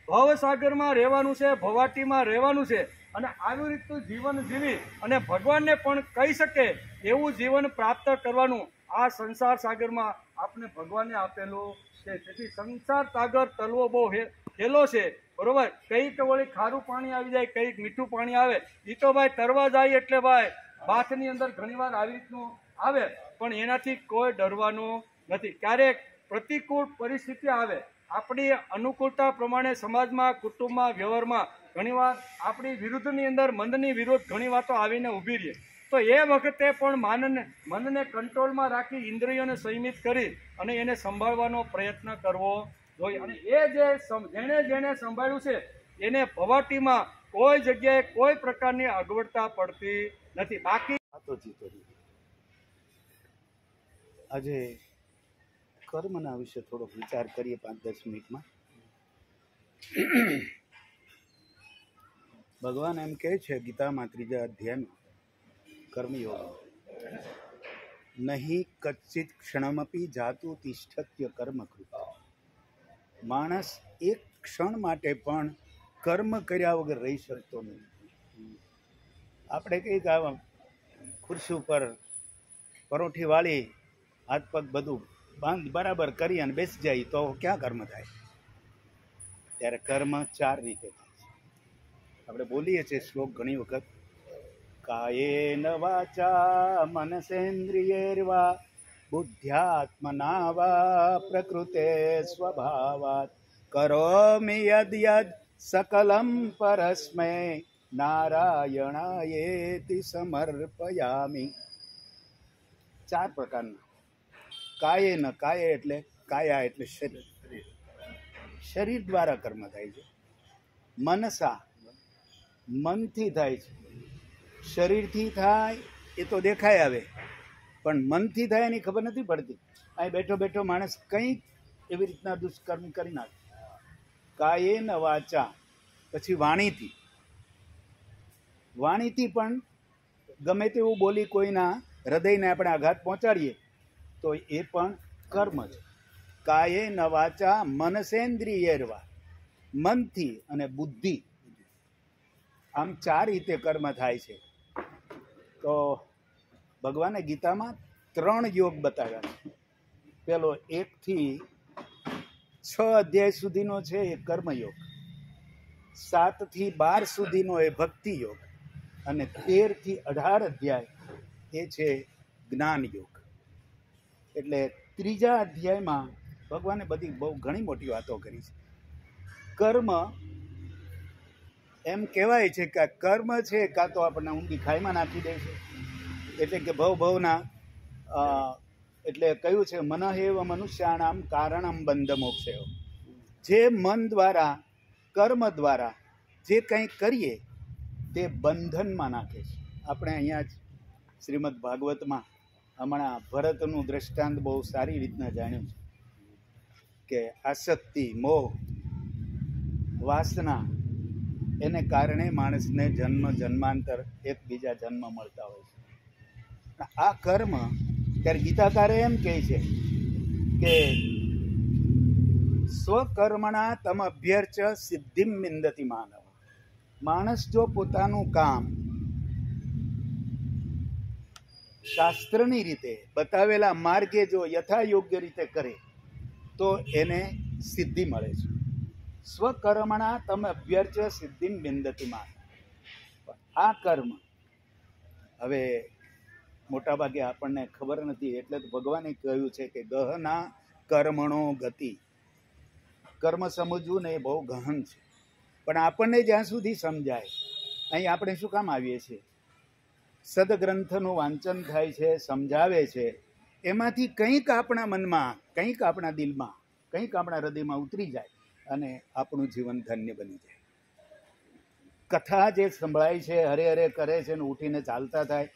ભવસાગરમાં રહેવાનું છે, ભવાટીમાં રહેવાનું છે, અને આવી રીતનું જીવન જીવી અને ભગવાનને પણ કહી શકે એવું જીવન પ્રાપ્ત કરવાનું આ સંસાર સાગરમાં આપણે ભગવાને આપેલું છે. તેથી સંસાર સાગર તલવો બહુ હેલો છે, બરોબર. કંઈક વળી ખારું પાણી આવી જાય, કંઈક મીઠું પાણી આવે, એ તો ભાઈ તરવા જાય એટલે ભાઈ બાથની અંદર ઘણીવાર આવી રીતનું આવે, પણ એનાથી કોઈ ડરવાનું નથી. ક્યારેક પ્રતિકૂળ પરિસ્થિતિ આવે, આપણી અનુકૂળતા પ્રમાણે સમાજમાં, કુટુંબમાં, વ્યવહારમાં ઘણીવાર આપણી વિરુદ્ધની અંદર મનની વિરુદ્ધ ઘણી વાતો આવીને ઊભી રહે, તો એ વખતે પણ મનને કંટ્રોલમાં રાખી, ઇન્દ્રિયોને સંયમિત કરી અને એને સંભાળવાનો પ્રયત્ન કરવો જોઈએ. અને એ જેણે સંભાળ્યું છે એને ભવાટીમાં કોઈ જગ્યાએ કોઈ પ્રકારની અગવડતા પડતી નથી. બાકી આજે કર્મના વિશે થોડોક વિચાર કરીએ 5-10 મિનિટમાં. ભગવાન એમ કહે છે ગીતામાં 3જા અધ્યાયમાં કર્મયોગ, નહીં કચ્ચિત ક્ષણમપી જાતું તિષ્ઠત્ય કર્મકૃત. માણસ એક ક્ષણ માટે પણ કર્મ કર્યા વગર રહી શકતો નથી. આપણે કંઈક આવા ખુરશી ઉપર પરોઠી વાળી હાથ પગ બધું બરાબર કરી અને બેસી જાય તો ક્યાં કર્મ થાય? ત્યારે કર્મ 4 રીતે થાય છે. આપણે બોલીએ છીએ શ્લોક ઘણી વખત, કાયેન વાચા મનસેન્દ્રિયૈર્વા બુદ્ધ્યાત્મના વા પ્રકૃતે સ્વભાવાત કરોમિ યદ યદ સકલમ પરસ્મૈ નારાયણાયેતિ સમર્પયામિ. 4 પ્રકારના. કાયેન, કાય એટલે કાયા એટલે શરીર, શરીર દ્વારા કર્મ થાય છે. મનસા, મનથી થાય છે. શરીરથી થાય એ તો દેખાય આવે, પણ મનથી થાય એની ખબર નથી પડતી. અહીં બેઠો બેઠો માણસ કંઈક એવી રીતના દુષ્કર્મ કરી નાખે. કાયેન વાચા, પછી વાણીથી. વાણીથી પણ ગમે તેવું બોલી કોઈના હૃદયને આપણે આઘાત પહોંચાડીએ તો એ પણ કર્મ છે. કાયેન વાચા મનસેન્દ્રિયૈર્વા, મનથી અને બુદ્ધિ, આમ 4 રીતે કર્મ થાય છે. તો ભગવાને ગીતામાં 3 યોગ બતાવ્યા છે. પેલો 1 થી 6 અધ્યાય સુધીનો છે એ કર્મયોગ, 7 થી 12 સુધીનો એ ભક્તિ યોગ, અને 13 થી 18 અધ્યાય એ છે જ્ઞાન યોગ. એટલે 3જા અધ્યાયમાં ભગવાને બધી બહુ ઘણી મોટી વાતો કરી છે. કર્મ એમ કહેવાય છે કે કર્મ છે કાં તો આપણને ઊંડી ખાઈમાં નાખી દે છે, એટલે કે ભવના એટલે કહ્યું છે મન એવ મનુષ્યાણામ કારણમ બંધ મોક્ષેય. જે મન દ્વારા કર્મ દ્વારા જે કંઈ કરીએ તે બંધનમાં નાખે છે. આપણે અહીંયા જ શ્રીમદ ભાગવતમાં હમણાં ભરતનું દ્રષ્ટાંત બહુ સારી રીતના જાણ્યું છે કે આસક્તિ, મોહ, વાસના એને કારણે માણસને જન્મ જન્માંતર એકબીજા જન્મ મળતા હોય છે. આ કર્મ ત્યારે ગીતાકારે એમ કહે છે કે સ્વકર્મણા તમ અભ્યર્ચ સિદ્ધિમ વિંદતિ માનવ. માણસ જો પોતાનું કામ શાસ્ત્રની રીતે બતાવેલા માર્ગે જો યથા યોગ્ય રીતે કરે તો એને સિદ્ધિ મળે છે. સ્વકર્મણા તમ અભ્યર્ચ સિદ્ધિમ વિંદતિ માનવ. આ કર્મ હવે મોટાભાગે આપણને ખબર નથી, એટલે તો ભગવાને કહ્યું છે કે ગહના કર્મણો ગતિ. કર્મ સમજવું ને એ બહુ ગહન છે, પણ આપણને જ્યાં સુધી સમજાય. અહીં આપણે શું કામ આવીએ છીએ? સદગ્રંથનું વાંચન થાય છે, સમજાવે છે, એમાંથી કંઈક આપણા મનમાં, કંઈક આપણા દિલમાં, કંઈક આપણા હૃદયમાં ઉતરી જાય અને આપણું જીવન ધન્ય બની જાય. કથા જે સંભળાય છે, હરે હરે કરે છે ને ઉઠીને ચાલતા થાય,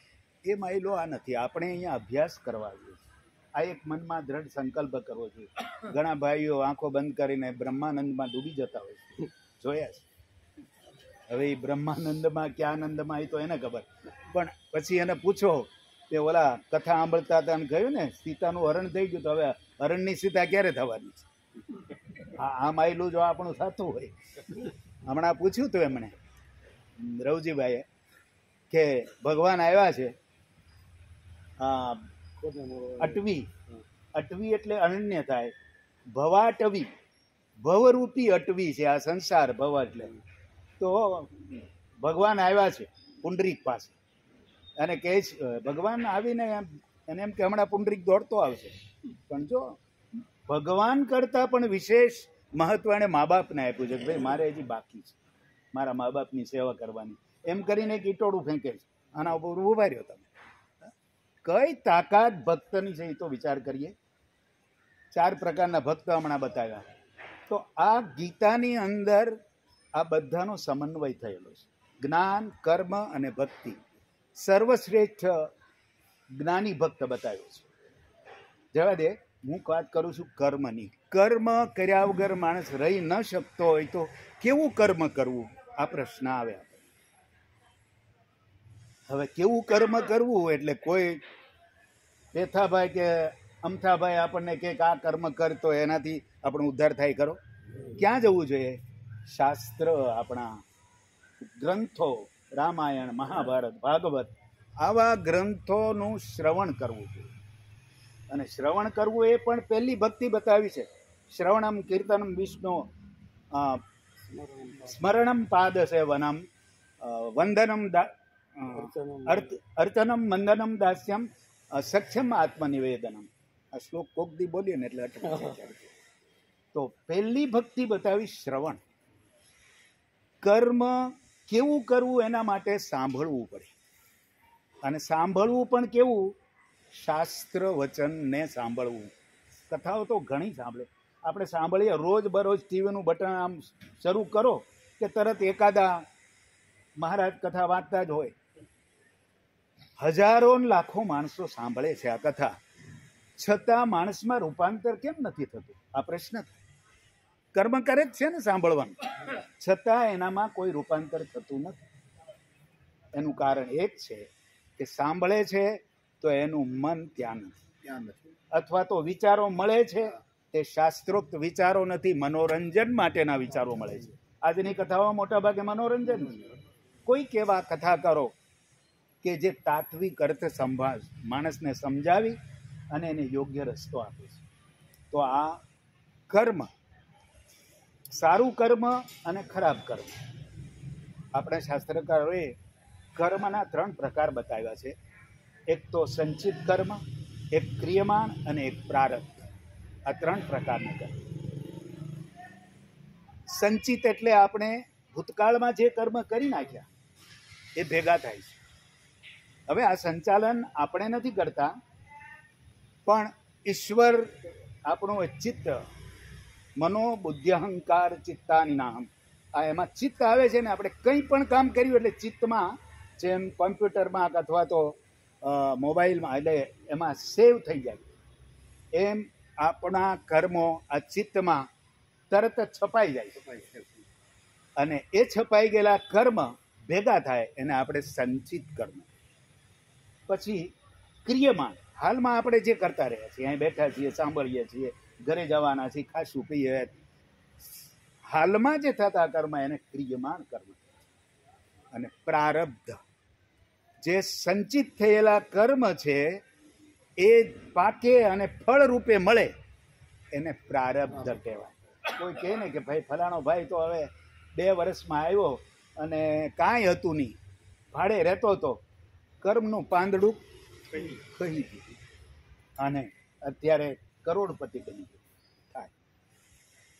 એ માયલો આ નથી. આપણે અહીંયા અભ્યાસ કરવા જોઈએ. આ એક મનમાં દ્રઢ સંકલ્પ કરવો જોઈએ. ઘણા ભાઈઓ આંખો બંધ કરીને બ્રહ્માનંદમાં ડૂબી જતા હોય છે, જોયા છે. હવે એ બ્રહ્માનંદમાં ક્યાં આનંદમાં એ તો એને ખબર, પણ પછી એને પૂછો કે ઓલા કથા સાંભળતા હતા અને કહ્યું ને સીતાનું હરણ થઈ ગયું, તો હવે હરણની સીતા ક્યારે થવાની છે? આ માયલું જો આપણું થતું હોય. હમણાં પૂછ્યું હતું એમણે રવજીભાઈએ કે ભગવાન આવ્યા છે અટવી એટલે અનન્ય થાય, ભવાટવી, ભવરૂપી અટવી છે આ સંસાર. ભવ એટલે તો ભગવાન આવ્યા છે પુંડરીક પાસે અને કહે છે, ભગવાન આવીને એને એમ કે હમણાં પુંડરીક દોડતો આવશે, પણ જો ભગવાન કરતાં પણ વિશેષ મહત્વ એને મા બાપને આપ્યું છે કે ભાઈ મારે હજી બાકી છે મારા મા બાપની સેવા કરવાની. એમ કરીને એક ઈટોડું ફેંકે છે, આના ઉપર ઉભા રહ્યો તમે. કઈ તાકાત ભક્તની છે એ તો વિચાર કરીએ. 4 પ્રકારના ભક્ત હમણાં બતાવ્યા. તો આ ગીતાની અંદર આ બધાનો સમન્વય થયેલો છે. જ્ઞાન, કર્મ અને ભક્તિ. સર્વશ્રેષ્ઠ જ્ઞાની ભક્ત બતાવ્યો છે. જવા દે, હું વાત કરું છું કર્મની. કર્મ કર્યા વગર માણસ રહી ન શકતો હોય તો કેવું કર્મ કરવું? આ પ્રશ્ન આવે. હવે કેવું કર્મ કરવું એટલે કોઈ પેથાભાઈ કે અમથાભાઈ આપણને કે આ કર્મ કરતો એનાથી આપણો ઉદ્ધાર થાય ખરો? ક્યાં જવું જોઈએ? શાસ્ત્ર, આપણા ગ્રંથો, રામાયણ, મહાભારત, ભાગવત, આવા ગ્રંથોનું શ્રવણ કરવું જોઈએ. અને શ્રવણ કરવું એ પણ પહેલી ભક્તિ બતાવી છે. શ્રવણમ કીર્તનમ વિષ્ણુ સ્મરણમ પાદ સેવનમ વંદનમ અર્ચનમ મંદનમ દાસ્યમ સખ્યમ આત્મનિવેદનમ. આ શ્લોક કોક દી બોલીએ ને એટલે તો પહેલી ભક્તિ બતાવી શ્રવણ. કર્મ કેવું કરવું એના માટે સાંભળવું પડે, અને સાંભળવું પણ કેવું? શાસ્ત્ર વચનને સાંભળવું. કથાઓ તો ઘણી સાંભળે, આપણે સાંભળીએ રોજ બરોજ. ટીવીનું બટન આમ શરૂ કરો કે તરત એકાદા મહારાજ કથા વાંચતા જ હોય. હજારો લાખો માણસો સાંભળે છે આ કથા, છતાં માણસમાં રૂપાંતર કેમ નથી થતું? આ પ્રશ્ન થાય. કર્મ કરે જ છે ને સાંભળવાનું, છતાં એનામાં કોઈ રૂપાંતર થતું નથી. એનું કારણ એક છે કે સાંભળે છે તો એનું મન ત્યાં નથી, અથવા તો વિચારો મળે છે તે શાસ્ત્રોક્ત વિચારો નથી, મનોરંજન માટેના વિચારો મળે છે. આજની કથાઓ મોટા ભાગે મનોરંજન. કોઈક એવા કથાકારો કે જે તાત્વિક અર્થ માણસને સમજાવી અને એને યોગ્ય રસ્તો આપે છે. તો આ કર્મ, સારું કર્મ અને ખરાબ કર્મ. આપણા શાસ્ત્રકારોએ કર્મના 3 પ્રકાર બતાવ્યા છે. એક તો સંચિત કર્મ, એક ક્રિયમાણ અને એક પ્રારબ્ધ. આ 3 પ્રકારના કર્મ. સંચિત એટલે આપણે ભૂતકાળમાં જે કર્મ કરી નાખ્યા એ ભેગા થાય છે. હવે આ સંચાલન આપણે નથી કરતા, પણ ઈશ્વર આપણું ચિત્ત મનો બુદ્ધ્યહંકાર ચિત્તાની નામ, આ એમાં ચિત્ત આવે છે ને, આપણે કંઈ પણ કામ કર્યું એટલે ચિત્તમાં, જેમ કોમ્પ્યુટરમાં અથવા તો મોબાઈલમાં, એટલે એમાં સેવ થઈ જાય, એમ આપણા કર્મો આ ચિત્તમાં તરત જ છપાઈ જાય, અને એ છપાઈ ગયેલા કર્મ ભેગા થાય એને આપણે સંચિત કર્મ. પછી ક્રિયમાન, હાલમાં આપણે જે કરતા રહ્યા છીએ, અહીં બેઠા છીએ, સાંભળીએ છીએ, ઘરે જવાના છીએ, ખાશું પીએ, હાલમાં જે થતા કર્મ એને ક્રિયમાન કર્મ. અને પ્રારબ્ધ, જે સંચિત થયેલા કર્મ છે એ પાકે અને ફળ રૂપે મળે એને પ્રારબ્ધ કહેવાય. કોઈ કહે ને કે ભાઈ ફલાણો ભાઈ તો હવે 2 વર્ષમાં આવ્યો અને કાંઈ હતું નહીં, ભાડે રહેતો હતો, કર્મનું પાંદડું કહી દીધું અને અત્યારે કરોડપતિ બની ગયો થાય.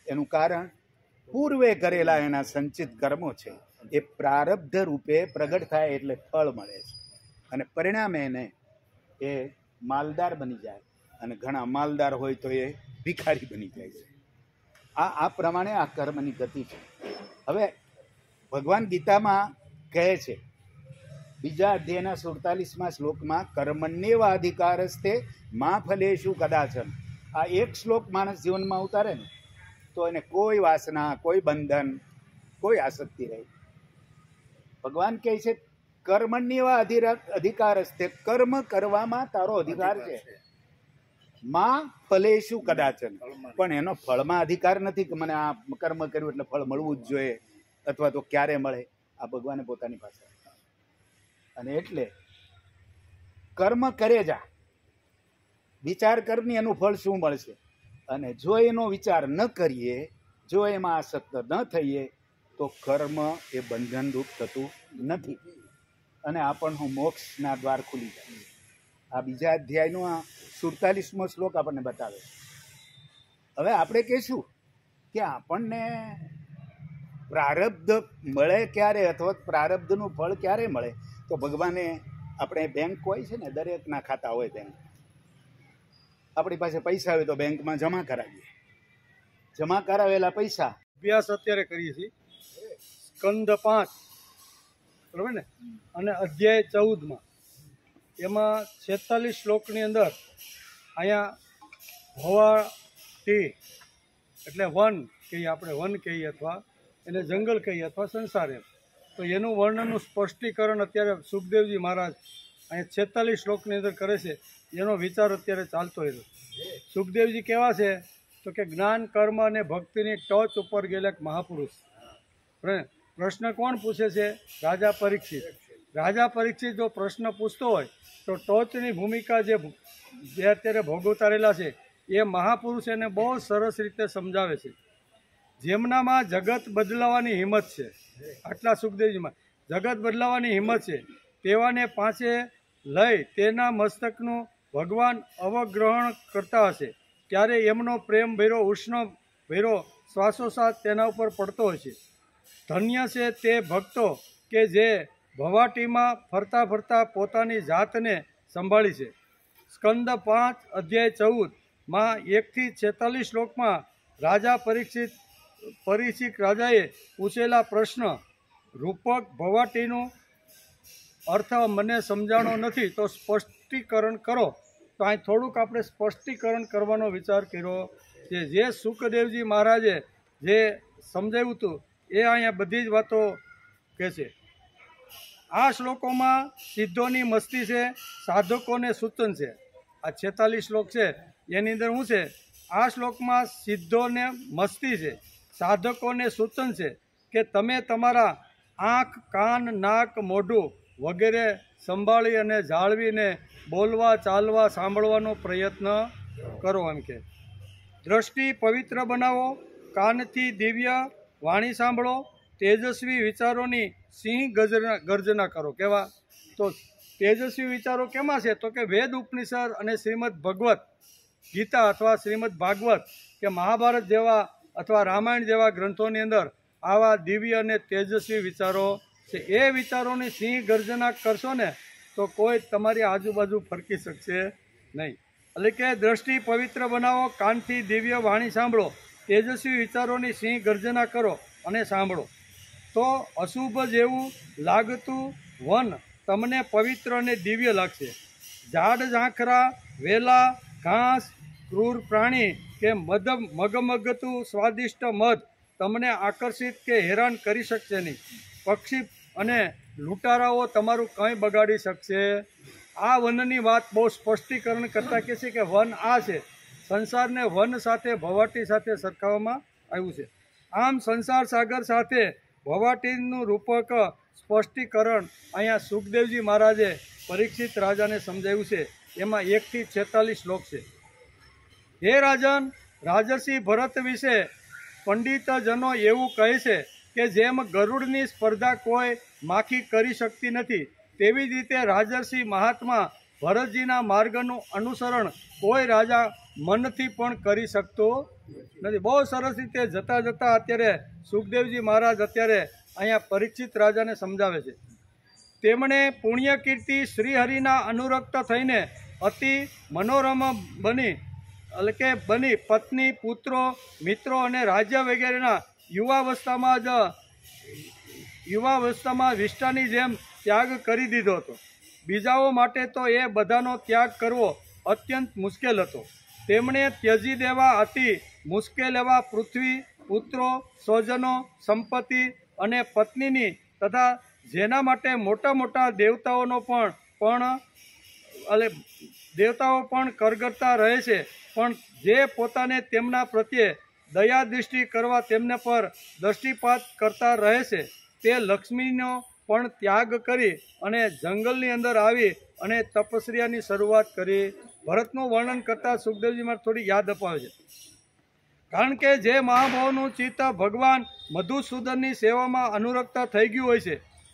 એનું કારણ પૂર્વે કરેલા એના સંચિત કર્મો છે એ પ્રારબ્ધ રૂપે પ્રગટ થાય એટલે ફળ મળે છે, અને પરિણામે એને એ માલદાર બની જાય, અને ઘણા માલદાર હોય તો એ ભિખારી બની જાય છે. આ પ્રમાણે આ કર્મની ગતિ છે. હવે ભગવાન ગીતામાં કહે છે, બીજા અધ્યાયના 47મા શ્લોકમાં, કર્મણ્યેવ અધિકારસ્તે મા ફલેષુ કદાચન. આ એક શ્લોક માણસ જીવનમાં ઉતારે ને તો એને કોઈ વાસના, કોઈ બંધન, કોઈ આસક્તિ રહે. ભગવાન કહે છે કર્મણ્યેવ અધિકારસ્તે, કર્મ કરવામાં તારો અધિકાર છે, માં ફલેષુ કદાચન, પણ એનો ફળમાં અધિકાર નથી કે મને આ કર્મ કર્યું એટલે ફળ મળવું જ જોઈએ અથવા તો ક્યારે મળે. આ ભગવાને પોતાની પાસે, અને એટલે કર્મ કરે જા, વિચાર કરની એનું ફળ શું મળશે, અને જો એનો વિચાર ન કરીએ, જો એમાં આસક્ત ન થઈએ તો કર્મ એ બંધનરૂપ થતું નથી અને આપણનું મોક્ષના દ્વાર ખુલી જાય. આ બીજા અધ્યાયનો આ 47મો શ્લોક આપણને બતાવે. હવે આપણે કહીશું કે આપણને પ્રારબ્ધ મળે ક્યારે, અથવા પ્રારબ્ધનું ફળ ક્યારે મળે? તો ભગવાને, આપણે બેંક હોય છે ને, દરેકના ખાતા હોય બેંક, આપણી પાસે પૈસા હોય તો બેંકમાં જમા કરાવીએ. જમા કરાવેલા પૈસા અભ્યાસ અત્યારે કરીએ છીએ સ્કંદ 5, બરાબર ને, અને અધ્યાય 14માં, એમાં 46 શ્લોકની અંદર અહીંયા ભવાટી એટલે વન કહીએ, આપણે વન કહીએ અથવા એને જંગલ કહીએ અથવા સંસાર એમ, તો એનું વર્ણનનું સ્પષ્ટીકરણ અત્યારે સુખદેવજી મહારાજ અહીંયા 46 શ્લોકની અંદર કરે છે. એનો વિચાર અત્યારે ચાલતો રહ્યો. સુખદેવજી કેવા છે તો કે જ્ઞાન, કર્મ અને ભક્તિની ટોચ ઉપર ગયેલા એક મહાપુરુષ. પ્રશ્ન કોણ પૂછે છે? રાજા પરીક્ષિત. રાજા પરીક્ષિત જો પ્રશ્ન પૂછતો હોય તો ટોચની ભૂમિકા જે અત્યારે ભોગવતા રહેલા છે એ મહાપુરુષ એને બહુ સરસ રીતે સમજાવે છે. જેમનામાં જગત બદલાવાની હિંમત છે, આટલા સુખદેવજીમાં જગત બદલાવાની હિંમત છે, તેવાને પાસે લઈ તેના મસ્તકનું ભગવાન અવગ્રહણ કરતા હશે ત્યારે એમનો પ્રેમ ભેરો, ઉષ્ણ ભેરો શ્વાસોશ્વાસ તેના ઉપર પડતો હશે. ધન્ય છે તે ભક્તો કે જે ભવાટીમાં ફરતા ફરતા પોતાની જાતને સંભાળી છે. સ્કંદ 5 અધ્યાય 14માં 1 થી 46 શ્લોકમાં રાજા પરીક્ષિત રાજાએ પૂછેલા પ્રશ્ન રૂપક ભવાટીનો અર્થ મને સમજાણો નથી તો સ્પષ્ટીકરણ કરો. તો અહીં થોડુંક આપણે સ્પષ્ટીકરણ કરવાનો વિચાર કર્યો છે. જે સુખદેવજી મહારાજે જે સમજાવ્યું હતું એ અહીંયા બધી જ વાતો કહે છે. આ શ્લોકોમાં સિદ્ધોની મસ્તી છે, સાધકોને સૂચન છે. આ 46 શ્લોક છે એની અંદર શું છે? આ શ્લોકમાં સિદ્ધોને મસ્તી છે, સાધકોને સૂચન છે કે તમે તમારા આંખ, કાન, નાક, મોઢું વગેરે સંભાળી અને જાળવીને બોલવા, ચાલવા, સાંભળવાનો પ્રયત્ન કરો. એમ કે દ્રષ્ટિ પવિત્ર બનાવો, કાનથી દિવ્ય વાણી સાંભળો, તેજસ્વી વિચારોની સિંહ ગર્જના કરો. કેવા? તો તેજસ્વી વિચારો કેમાં છે? તો કે વેદ, ઉપનિષદ અને શ્રીમદ ભગવત ગીતા અથવા શ્રીમદ ભાગવત કે મહાભારત જેવા અથવા રામાયણ જેવા ગ્રંથોની અંદર આવા દિવ્ય અને તેજસ્વી વિચારો છે. એ વિચારોની સિંહ ગર્જના કરશો ને તો કોઈ તમારી આજુબાજુ ફરકી શકશે નહીં. એટલે કે દ્રષ્ટિ પવિત્ર બનાવો, કાનથી દિવ્ય વાણી સાંભળો, તેજસ્વી વિચારોની સિંહ ગર્જના કરો અને સાંભળો. તો અશુભ જેવું લાગતું વન તમને પવિત્ર અને દિવ્ય લાગશે. ઝાડ ઝાંખરા, વેલા, ઘાસ, ક્રૂર પ્રાણી કે મગમગતું સ્વાદિષ્ટ મધ તમને આકર્ષિત કે હેરાન કરી શકશે નહીં. પક્ષી અને લૂંટારાઓ તમારું કંઈ બગાડી શકશે. આ વનની વાત બહુ સ્પષ્ટીકરણ કરતાં કહે છે કે વન આ છે. સંસારને વન સાથે ભવાટી સાથે સરખાવવામાં આવ્યું છે. આમ સંસાર સાગર સાથે ભવાટીનું રૂપક સ્પષ્ટીકરણ અહીંયા સુખદેવજી મહારાજે પરીક્ષિત રાજાને સમજાવ્યું છે. એમાં 1 થી 46 શ્લોક છે. હે રાજન, રાજર્ષિ ભરત વિશે પંડિતજનો એવું કહે છે કે જેમ ગરુડની સ્પર્ધા કોઈ માખી કરી શકતી નથી, તેવી જ રીતે રાજર્ષિ મહાત્મા ભરતજીના માર્ગનું અનુસરણ કોઈ રાજા મનથી પણ કરી શકતો નથી. બહુ સરસ રીતે જતાં જતાં અત્યારે સુખદેવજી મહારાજ અત્યારે અહીંયા પરીક્ષિત રાજાને સમજાવે છે. તેમણે પુણ્ય કીર્તિ શ્રીહરિના અનુરક્ત થઈને અતિ મનોરમ બની પત્ની, પુત્રો, મિત્રો અને રાજ્ય વગેરેના યુવાવસ્થામાં વિષ્ટાની જેમ ત્યાગ કરી દીધો હતો. બીજાઓ માટે તો એ બધાનો ત્યાગ કરવો અત્યંત મુશ્કેલ હતો. તેમણે ત્યજી દેવા અતિ મુશ્કેલ એવા પૃથ્વી, પુત્રો, સ્વજનો, સંપત્તિ અને પત્નીની તથા જેના માટે મોટા મોટા દેવતાઓ પણ કરગરતા રહે છે, પણ જે પોતાને તેમના પ્રત્યે દયા દૃષ્ટિ કરવા તેમને પર દ્રષ્ટિપાત કરતા રહે છે, તે લક્ષ્મીનો પણ ત્યાગ કરી અને જંગલની અંદર આવી અને તપસ્યાની શરૂઆત કરી. ભરતનું વર્ણન કરતાં સુખદેવજીમાં થોડી યાદ અપાવે છે. કારણ કે જે મહાભાવનું ચિત્ત ભગવાન મધુસૂદનની સેવામાં અનુરક્ત થઈ ગયું હોય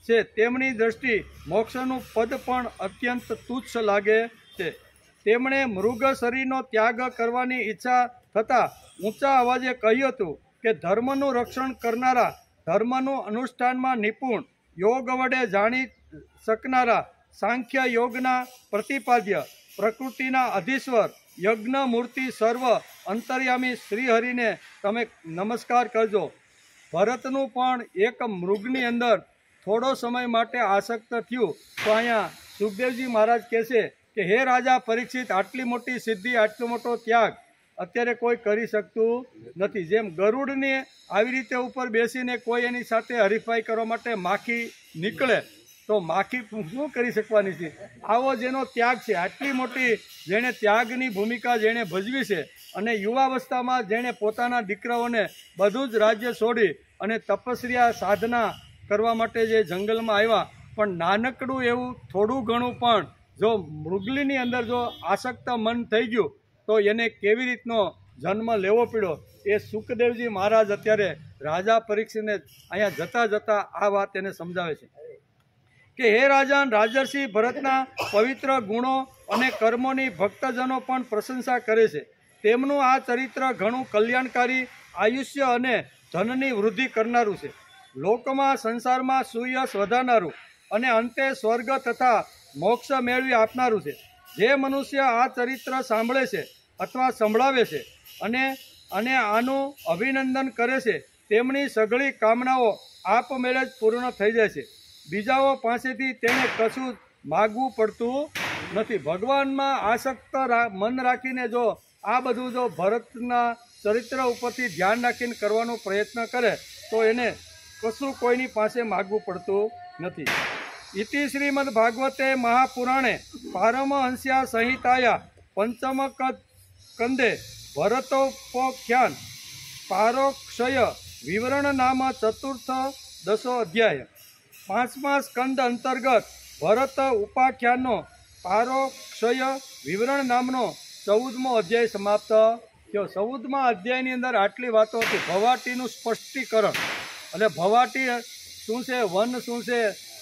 છે તેમની દ્રષ્ટિ મોક્ષનું પદ પણ અત્યંત તુચ્છ લાગે છે. તેમણે મૃગ શરીરનો ત્યાગ કરવાની ઈચ્છા થતાં ઊંચા અવાજે કહ્યું હતું કે ધર્મનું રક્ષણ કરનારા, ધર્મનું અનુષ્ઠાનમાં નિપુણ, યોગ વડે જાણી શકનારા, સાંખ્ય યોગના પ્રતિપાદ્ય, પ્રકૃતિના અધીશ્વર, યજ્ઞ મૂર્તિ સર્વ અંતર્યામી શ્રીહરિને તમે નમસ્કાર કરજો. ભરતનું પણ એક મૃગની અંદર થોડો સમય માટે આસક્ત થયું. તો અહીંયા સુખદેવજી મહારાજ કહે છે કે હે રાજા પરીક્ષિત, આટલી મોટી સિદ્ધિ, આટલો મોટો ત્યાગ અત્યારે કોઈ કરી શકતું નથી. જેમ ગરુડને આવી રીતે ઉપર બેસીને કોઈ એની સાથે હરીફાઈ કરવા માટે માખી નીકળે તો માખી શું કરી શકવાની છે? આવો જેનો ત્યાગ છે, આટલી મોટી જેણે ત્યાગની ભૂમિકા જેણે ભજવી છે અને યુવાવસ્થામાં જેણે પોતાના દીકરાઓને બધું જ રાજ્ય છોડી અને તપસ્યા સાધના કરવા માટે જે જંગલમાં આવ્યા, પણ નાનકડું એવું થોડું ઘણું પણ જો મૃગલીની અંદર જો આસક્ત મન થઈ ગયું તો એને કેવી રીતનો જન્મ લેવો પડ્યો એ સુખદેવજી મહારાજ અત્યારે રાજા પરીક્ષિતને અહીંયા જતાં આ વાત એને સમજાવે છે કે હે રાજન, રાજર્ષિ ભરતના પવિત્ર ગુણો અને કર્મોની ભક્તજનો પણ પ્રશંસા કરે છે. તેમનું આ ચરિત્ર ઘણું કલ્યાણકારી, આયુષ્ય અને ધનની વૃદ્ધિ કરનારું છે. લોકમાં સંસારમાં સુયશ વધારનારું અને અંતે સ્વર્ગ તથા મોક્ષ મેળવી આપનારું છે. જે મનુષ્ય આ ચરિત્ર સાંભળે છે અથવા સંભળાવે છે અને આનું અભિનંદન કરે છે, તેમની સઘળી કામનાઓ આપમેળે જ પૂર્ણ થઈ જાય છે. બીજાઓ પાસેથી તેને કશું માગવું પડતું નથી. ભગવાનમાં આસક્ત મન રાખીને જો આ બધું જો ભરતના ચરિત્ર ઉપરથી ધ્યાન રાખીને કરવાનો પ્રયત્ન કરે તો એને કશું કોઈની પાસે માગવું પડતું નથી. ઇતિ શ્રીમદ ભાગવતે મહાપુરાણે પારમહંસ્યા સંહિતાયા પંચમ કંદે ભરતોપખ્યાન પારોક્ષય વિવરણ નામ ચતુર્થ દશો અધ્યાય. 5મા સ્કંદ અંતર્ગત ભરત ઉપાખ્યાનનો પારોક્ષય વિવરણ નામનો 14મો અધ્યાય સમાપ્ત થયો. 14મા અધ્યાયની અંદર આટલી વાતો હતી. ભવાટીનું સ્પષ્ટીકરણ, એટલે ભવાટી શું છે, વન શું છે,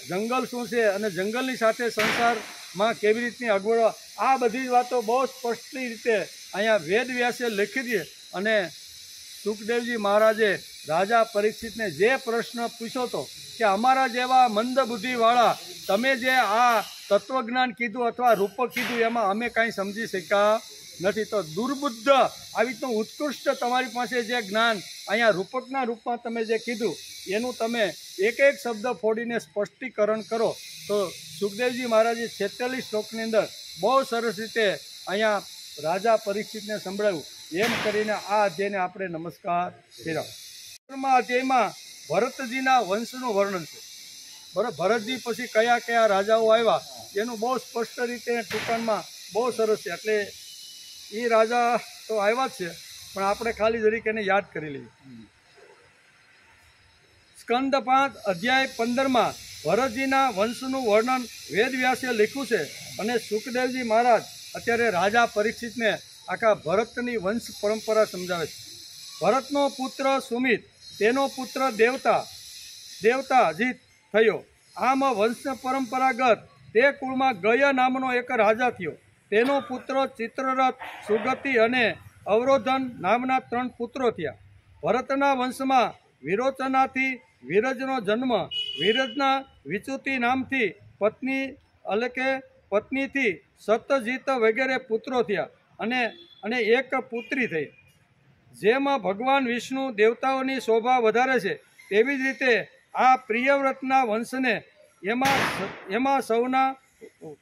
જંગલ શું છે અને જંગલની સાથે સંસારમાં કેવી રીતની અગવડો, આ બધી જ વાતો બહુ સ્પષ્ટ રીતે અહીંયા વેદ વ્યાસે લખી છે. અને સુખદેવજી મહારાજે રાજા પરીક્ષિતને જે પ્રશ્ન પૂછ્યો હતો કે અમારા જેવા મંદ બુદ્ધિવાળા તમે જે આ તત્વજ્ઞાન કીધું અથવા રૂપક કીધું એમાં અમે કાંઈ સમજી શક્યા નથી. તો દુર્બુદ્ધ આવી રીતનું ઉત્કૃષ્ટ તમારી પાસે જે જ્ઞાન અહીંયા રૂપકના રૂપમાં તમે જે કીધું એનું તમે એક એક શબ્દ ફોડીને સ્પષ્ટીકરણ કરો તો સુખદેવજી મહારાજે 46 શ્લોકની અંદર બહુ સરસ રીતે અહીંયા રાજા પરીક્ષિતને સંભળાવ્યું. એમ કરીને આ અધ્યાયને આપણે નમસ્કાર કર્યા. અધ્યાયમાં ભરતજીના વંશનું વર્ણન છે. બરાબર, ભરતજી પછી કયા કયા રાજાઓ આવ્યા એનું બહુ સ્પષ્ટ રીતે ટૂંકાણમાં બહુ સરસ છે. એટલે એ રાજા તો આવ્યા જ છે પણ આપણે ખાલી જરીક એને યાદ કરી લઈએ. સ્કંદ 5 અધ્યાય 15માં ભરતજીના વંશનું વર્ણન વેદવ્યાસે લખ્યું છે અને સુખદેવજી મહારાજ અત્યારે રાજા પરીક્ષિતને આખા ભરતની વંશ પરંપરા સમજાવે છે. ભરતનો પુત્ર સુમિત, તેનો પુત્ર દેવતાજીત થયો. આમ વંશ પરંપરાગત તે કુળમાં ગય નામનો એક રાજા થયો. તેનો પુત્ર ચિત્રરથ, સુગતિ અને અવરોધન નામના 3 પુત્રો થયા. ભરતના વંશમાં વિરોચનાથી વિરજનો જન્મ, વિરજના વિચુતિ નામથી પત્નીથી સતજીત વગેરે પુત્રો થયા અને એક પુત્રી થઈ. જેમાં ભગવાન વિષ્ણુ દેવતાઓની શોભા વધારે છે તેવી જ રીતે આ પ્રિયવ્રતના વંશને એમાં સૌના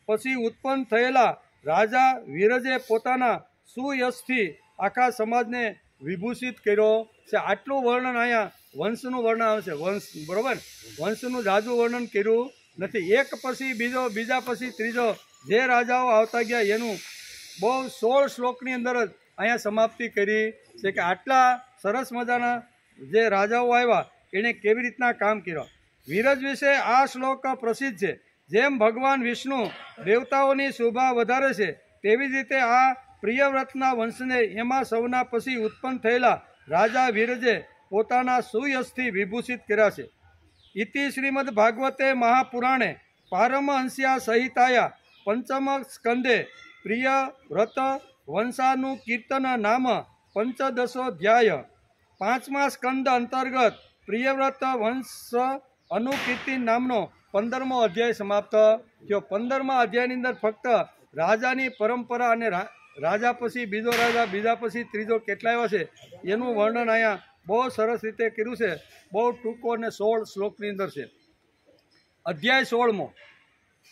પછી ઉત્પન્ન થયેલા રાજા વિરજે પોતાના સુયશથી આખા સમાજને વિભૂષિત કર્યો છે. આટલું વર્ણન અહીંયા વંશનું વર્ણન આવે છે. વંશ, બરાબર, વંશનું જાજુ વર્ણન કર્યું નથી. એક પછી બીજો, બીજા પછી ત્રીજો જે રાજાઓ આવતા ગયા એનું બહુ 16 શ્લોકની અંદર જ અહીંયા સમાપ્તિ કરી છે કે આટલા સરસ મજાના જે રાજાઓ આવ્યા એણે કેવી રીતના કામ કર્યા. વિરજ વિશે આ શ્લોક પ્રસિદ્ધ છે. જેમ ભગવાન વિષ્ણુ દેવતાઓની શોભા વધારે છે તેવી જ રીતે આ પ્રિયવ્રતના વંશને એમાં સૌના પછી ઉત્પન્ન થયેલા રાજા વિરજે પોતાના સુયશથી વિભૂષિત કર્યા છે. ઇતિ શ્રીમદ ભાગવતે મહાપુરાણે પારમહંસ્યા સહિતાયા પંચમ સ્કંદે પ્રિયવ્રત વંશાનું કીર્તન નામ પંચદશોધ્યાય. 5મા સ્કંદ અંતર્ગત પ્રિયવ્રત વંશ અનુકીર્તિ નામનો 15મો અધ્યાય સમાપ્ત થયો. 15મા અધ્યાયની અંદર ફક્ત રાજાની પરંપરા અને રાજા પછી બીજો રાજા, બીજા પછી ત્રીજો કેટલા આવ્યા છે એનું વર્ણન અહીંયા બહુ સરસ રીતે કર્યું છે. બહુ ટૂંકો અને 16 શ્લોકની અંદર છે. અધ્યાય 16મો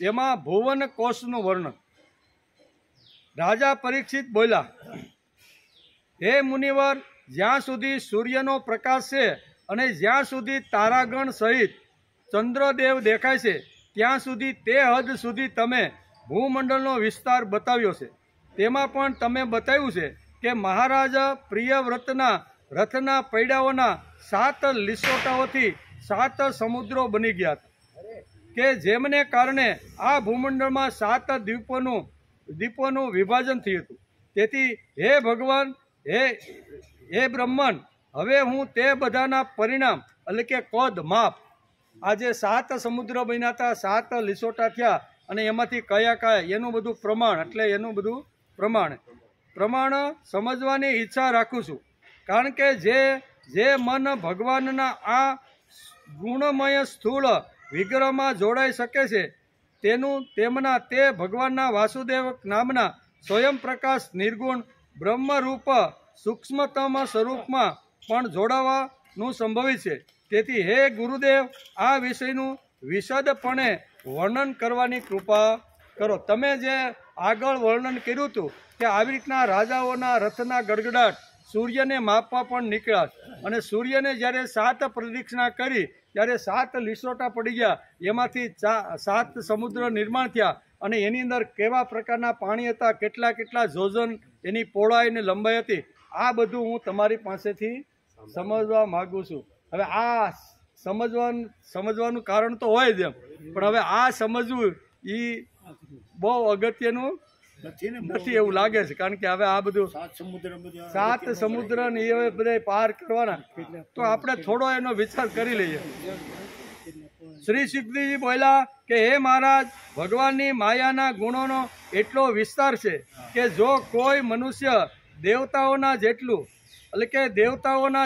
એમાં ભુવન કોષનું વર્ણન. રાજા પરીક્ષિત બોલ્યા, હે મુનિવર, જ્યાં સુધી સૂર્યનો પ્રકાશ છે અને જ્યાં સુધી તારાગણ સહિત ચંદ્રદેવ દેખાય છે ત્યાં સુધી તે હદ સુધી તમે ભૂમંડળનો વિસ્તાર બતાવ્યો છે. તેમાં પણ તમે બતાવ્યું છે કે મહારાજા પ્રિયવ્રતના રથના પૈડાઓના 7 લીસોટાઓથી 7 સમુદ્રો બની ગયા હતા કે જેમને કારણે આ ભૂમંડળમાં 7 દ્વીપોનું વિભાજન થયું હતું. તેથી હે ભગવાન, હે બ્રહ્મન, હવે હું તે બધાના પરિણામ એટલે કે કદ માપ, આ જે 7 સમુદ્ર બન્યા હતા, 7 લીસોટા થયા અને એમાંથી કયા એનું બધું પ્રમાણ, એટલે એનું બધું પ્રમાણ સમજવાની ઈચ્છા રાખું છું. કારણ કે જે મન ભગવાનના આ ગુણમય સ્થૂળ વિગ્રહમાં જોડાઈ શકે છે તેમના તે ભગવાનના વાસુદેવ નામના સ્વયં પ્રકાશ નિર્ગુણ બ્રહ્મરૂપ સૂક્ષ્મતમ સ્વરૂપમાં પણ જોડાવાનું સંભવિત છે. તેથી હે ગુરુદેવ, આ વિષયનું વિશદપણે વર્ણન કરવાની કૃપા કરો. તમે જે આગળ વર્ણન કર્યું હતું કે આવી રીતના રાજાઓના રથના ગડગડાટ સૂર્યને માપવા પણ નીકળ્યા અને સૂર્યને જ્યારે 7 પ્રદક્ષિણા કરી ત્યારે 7 લીસોટા પડી ગયા, એમાંથી 7 સમુદ્ર નિર્માણ થયા અને એની અંદર કેવા પ્રકારના પાણી હતા, કેટલા જોજન એની પહોળાઈ અને લંબાઈ હતી. આ બધું હું તમારી પાસેથી સમજવા માગું છું. હવે આ સમજવાનું કારણ તો હોય જ એમ, પણ હવે આ સમજવું એ બહુ અગત્યનું નથી એવું લાગે છે. કારણ કે હવે આ બધું 7 સમુદ્ર ને એ બધા પાર કરવાના, તો આપણે થોડો એનો વિચાર કરી લઈએ. શ્રી સુખદેવજી બોલ્યા કે હે મહારાજ, ભગવાનની માયાના ગુણોનો એટલો વિસ્તાર છે કે જો કોઈ મનુષ્ય દેવતાઓના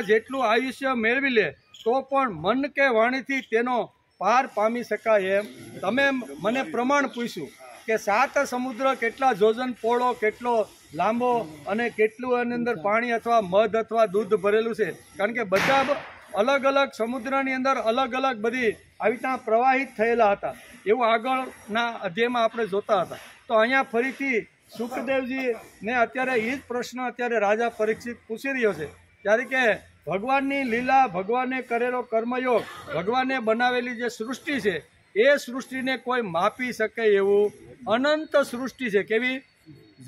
જેટલું આયુષ્ય મેળવી લે તો પણ મન કે વાણીથી તેનો પાર પામી શકાય એમ. તમે મને પ્રમાણ પૂછ્યું કે 7 સમુદ્ર કેટલા જોજન પહોળો, કેટલો લાંબો અને કેટલું એની અંદર પાણી અથવા મધ અથવા દૂધ ભરેલું છે, કારણ કે બધા અલગ અલગ સમુદ્રની અંદર અલગ અલગ બધી આવી રીતના પ્રવાહિત થયેલા હતા, એવું આગળના અધ્યાયમાં આપણે જોતા હતા. તો અહીંયા ફરીથી સુખદેવજીને અત્યારે એ જ પ્રશ્ન અત્યારે રાજા પરીક્ષિત પૂછી રહ્યો છે, ત્યારે કે ભગવાનની લીલા, ભગવાને કરેલો કર્મયોગ, ભગવાને બનાવેલી જે સૃષ્ટિ છે એ સૃષ્ટિને કોઈ માપી શકે એવું અનંત સૃષ્ટિ છે, કેવી